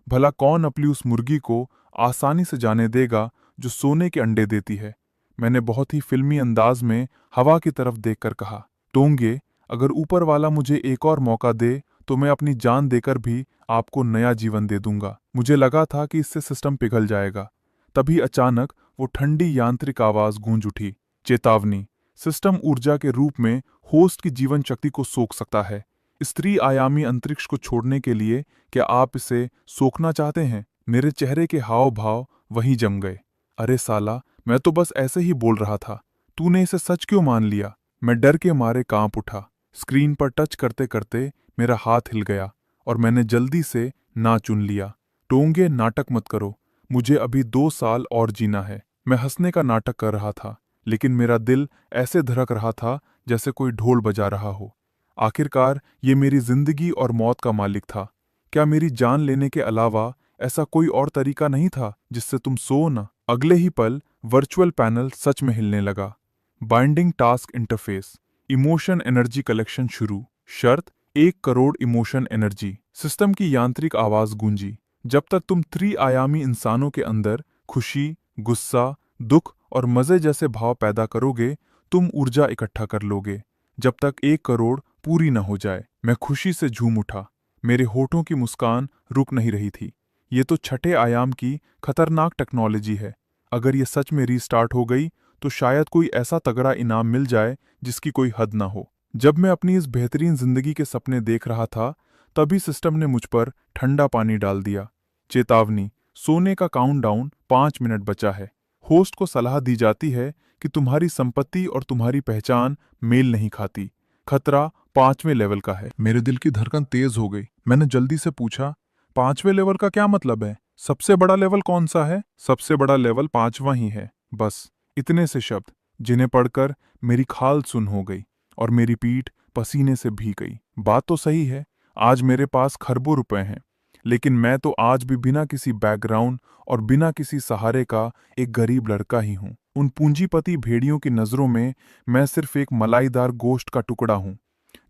भला कौन अपनी उस मुर्गी को आसानी से जाने देगा जो सोने के अंडे देती है। मैंने बहुत ही फिल्मी अंदाज में हवा की तरफ देखकर कहा, टोंगे, अगर ऊपर वाला मुझे एक और मौका दे तो मैं अपनी जान देकर भी आपको नया जीवन दे दूंगा। मुझे लगा था कि इससे सिस्टम पिघल जाएगा। तभी अचानक वो ठंडी यांत्रिक आवाज गूंज उठी, चेतावनी, सिस्टम ऊर्जा के रूप में होस्ट की जीवन शक्ति को सोख सकता है। इस त्रि-आयामी अंतरिक्ष को छोड़ने के लिए क्या आप इसे सोखना चाहते हैं? मेरे चेहरे के हाव भाव वहीं जम गए। अरे साला, मैं तो बस ऐसे ही बोल रहा था, तूने इसे सच क्यों मान लिया? मैं डर के मारे कांप उठा। स्क्रीन पर टच करते करते मेरा हाथ हिल गया और मैंने जल्दी से ना चुन लिया। टोंगे, नाटक मत करो, मुझे अभी 2 साल और जीना है। मैं हंसने का नाटक कर रहा था, लेकिन मेरा दिल ऐसे धड़क रहा था जैसे कोई ढोल बजा रहा हो। आखिरकार ये मेरी जिंदगी और मौत का मालिक था। क्या मेरी जान लेने के अलावा ऐसा कोई और तरीका नहीं था जिससे तुम सो न? अगले ही पल वर्चुअल पैनल सच में हिलने लगा। Binding task interface, emotion energy collection शुरू। शर्त 1 करोड़ इमोशन एनर्जी। सिस्टम की यांत्रिक आवाज गूंजी, जब तक तुम त्रि-आयामी इंसानों के अंदर खुशी, गुस्सा, दुख और मजे जैसे भाव पैदा करोगे, तुम ऊर्जा इकट्ठा कर लोगे, जब तक 1 करोड़ पूरी न हो जाए। मैं खुशी से झूम उठा। मेरे होठों की मुस्कान रुक नहीं रही थी। ये तो छठे आयाम की खतरनाक टेक्नोलॉजी है। अगर ये सच में रीस्टार्ट हो गई तो शायद कोई ऐसा तगड़ा इनाम मिल जाए जिसकी कोई हद ना हो। जब मैं अपनी इस बेहतरीन जिंदगी के सपने देख रहा था, तभी सिस्टम ने मुझ पर ठंडा पानी डाल दिया। चेतावनी, सोने का काउंटडाउन 5 मिनट बचा है। होस्ट को सलाह दी जाती है कि तुम्हारी संपत्ति और तुम्हारी पहचान मेल नहीं खाती। खतरा 5वें लेवल का है। मेरे दिल की धड़कन तेज हो गई। मैंने जल्दी से पूछा, 5वें लेवल का क्या मतलब है? सबसे बड़ा लेवल कौन सा है? सबसे बड़ा लेवल 5वां ही है। बस इतने से शब्द, जिन्हें पढ़कर मेरी खाल सुन हो गई और मेरी पीठ पसीने से भीग गई। बात तो सही है, आज मेरे पास खरबों रुपए हैं, लेकिन मैं तो आज भी बिना किसी बैकग्राउंड और बिना किसी सहारे का एक गरीब लड़का ही हूँ। उन पूंजीपति भेड़ियों की नज़रों में मैं सिर्फ एक मलाईदार गोश्त का टुकड़ा हूँ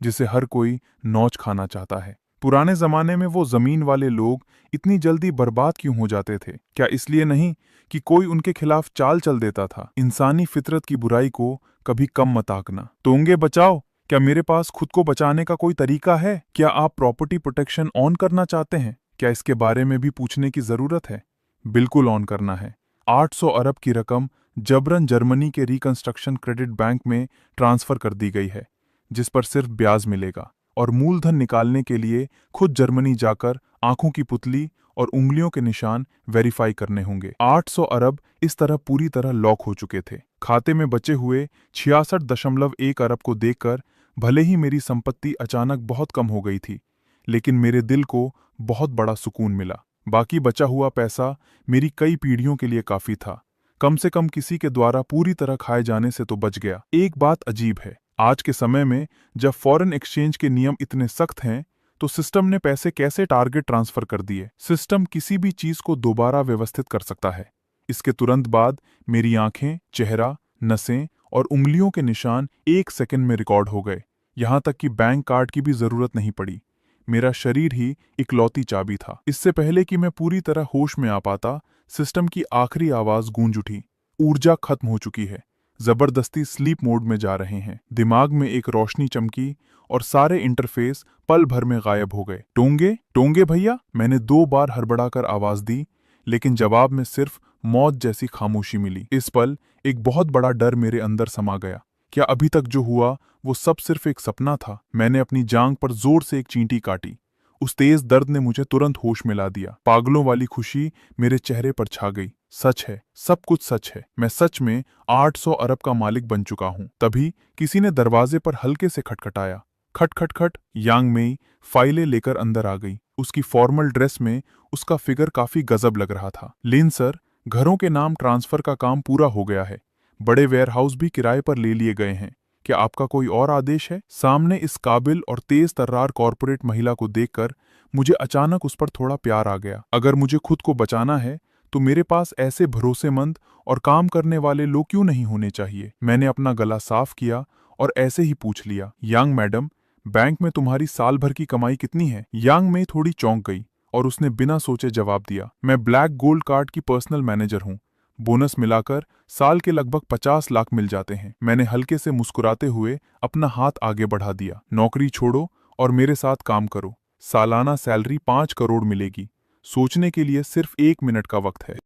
जिसे हर कोई नौच खाना चाहता है। पुराने जमाने में वो जमीन वाले लोग इतनी जल्दी बर्बाद क्यों हो जाते थे? क्या इसलिए नहीं कि कोई उनके खिलाफ चाल चल देता था? इंसानी फितरत की बुराई को कभी कम मत आंकना। टोंगे बचाओ, क्या मेरे पास खुद को बचाने का कोई तरीका है? क्या आप प्रॉपर्टी प्रोटेक्शन ऑन करना चाहते हैं? क्या इसके बारे में भी पूछने की जरूरत है? बिल्कुल ऑन करना है। 800 अरब की रकम जबरन जर्मनी के रिकंस्ट्रक्शन क्रेडिट बैंक में ट्रांसफर कर दी गई है, जिस पर सिर्फ ब्याज मिलेगा, और मूलधन निकालने के लिए खुद जर्मनी जाकर आंखों की पुतली और उंगलियों के निशान वेरीफाई करने होंगे। 800 अरब इस तरह पूरी तरह लॉक हो चुके थे। खाते में बचे हुए 66.1 अरब को देखकर भले ही मेरी संपत्ति अचानक बहुत कम हो गई थी, लेकिन मेरे दिल को बहुत बड़ा सुकून मिला। बाकी बचा हुआ पैसा मेरी कई पीढ़ियों के लिए काफी था। कम से कम किसी के द्वारा पूरी तरह खाए जाने से तो बच गया। एक बात अजीब है, आज के समय में जब फॉरेन एक्सचेंज के नियम इतने सख्त हैं, तो सिस्टम ने पैसे कैसे टारगेट ट्रांसफर कर दिए। सिस्टम किसी भी चीज को दोबारा व्यवस्थित कर सकता है। इसके तुरंत बाद मेरी आंखें, चेहरा, नसें और उंगलियों के निशान 1 सेकंड में रिकॉर्ड हो गए। यहां तक कि बैंक कार्ड की भी जरूरत नहीं पड़ी। मेरा शरीर ही इकलौती चाबी था। इससे पहले कि मैं पूरी तरह होश में आ पाता, सिस्टम की आखिरी आवाज गूंज उठी, ऊर्जा खत्म हो चुकी है, जबरदस्ती स्लीप मोड में जा रहे हैं। दिमाग में एक रोशनी चमकी और सारे इंटरफेस पल भर में गायब हो गए। टोंगे, टोंगे भैया, मैंने 2 बार हड़बड़ाकर आवाज दी, लेकिन जवाब में सिर्फ मौत जैसी खामोशी मिली। इस पल एक बहुत बड़ा डर मेरे अंदर समा गया। क्या अभी तक जो हुआ वो सब सिर्फ एक सपना था? मैंने अपनी जांघ पर जोर से एक चींटी काटी। उस तेज दर्द ने मुझे तुरंत होश में ला दिया। पागलों वाली खुशी मेरे चेहरे पर छा गई। सच है, सब कुछ सच है। मैं सच में 800 अरब का मालिक बन चुका हूं। तभी किसी ने दरवाजे पर हल्के से खटखटाया। खट खट खट। यांग मेई फाइलें लेकर अंदर आ गई। उसकी फॉर्मल ड्रेस में उसका फिगर काफी गजब लग रहा था। लिन सर, घरों के नाम ट्रांसफर का काम पूरा हो गया है। बड़े वेयरहाउस भी किराए पर ले लिए गए हैं। क्या आपका कोई और आदेश है? सामने इस काबिल और तेज तर्रार कॉरपोरेट महिला को देखकर मुझे अचानक उस पर थोड़ा प्यार आ गया। अगर मुझे खुद को बचाना है तो मेरे पास ऐसे भरोसेमंद और काम करने वाले लोग क्यों नहीं होने चाहिए? मैंने अपना गला साफ किया और ऐसे ही पूछ लिया, यांग मैडम, बैंक में तुम्हारी साल भर की कमाई कितनी है? यांग में थोड़ी चौंक गई और उसने बिना सोचे जवाब दिया, मैं ब्लैक गोल्ड कार्ड की पर्सनल मैनेजर हूँ। बोनस मिलाकर साल के लगभग 50 लाख मिल जाते हैं। मैंने हल्के से मुस्कुराते हुए अपना हाथ आगे बढ़ा दिया। नौकरी छोड़ो और मेरे साथ काम करो। सालाना सैलरी 5 करोड़ मिलेगी। सोचने के लिए सिर्फ 1 मिनट का वक्त है।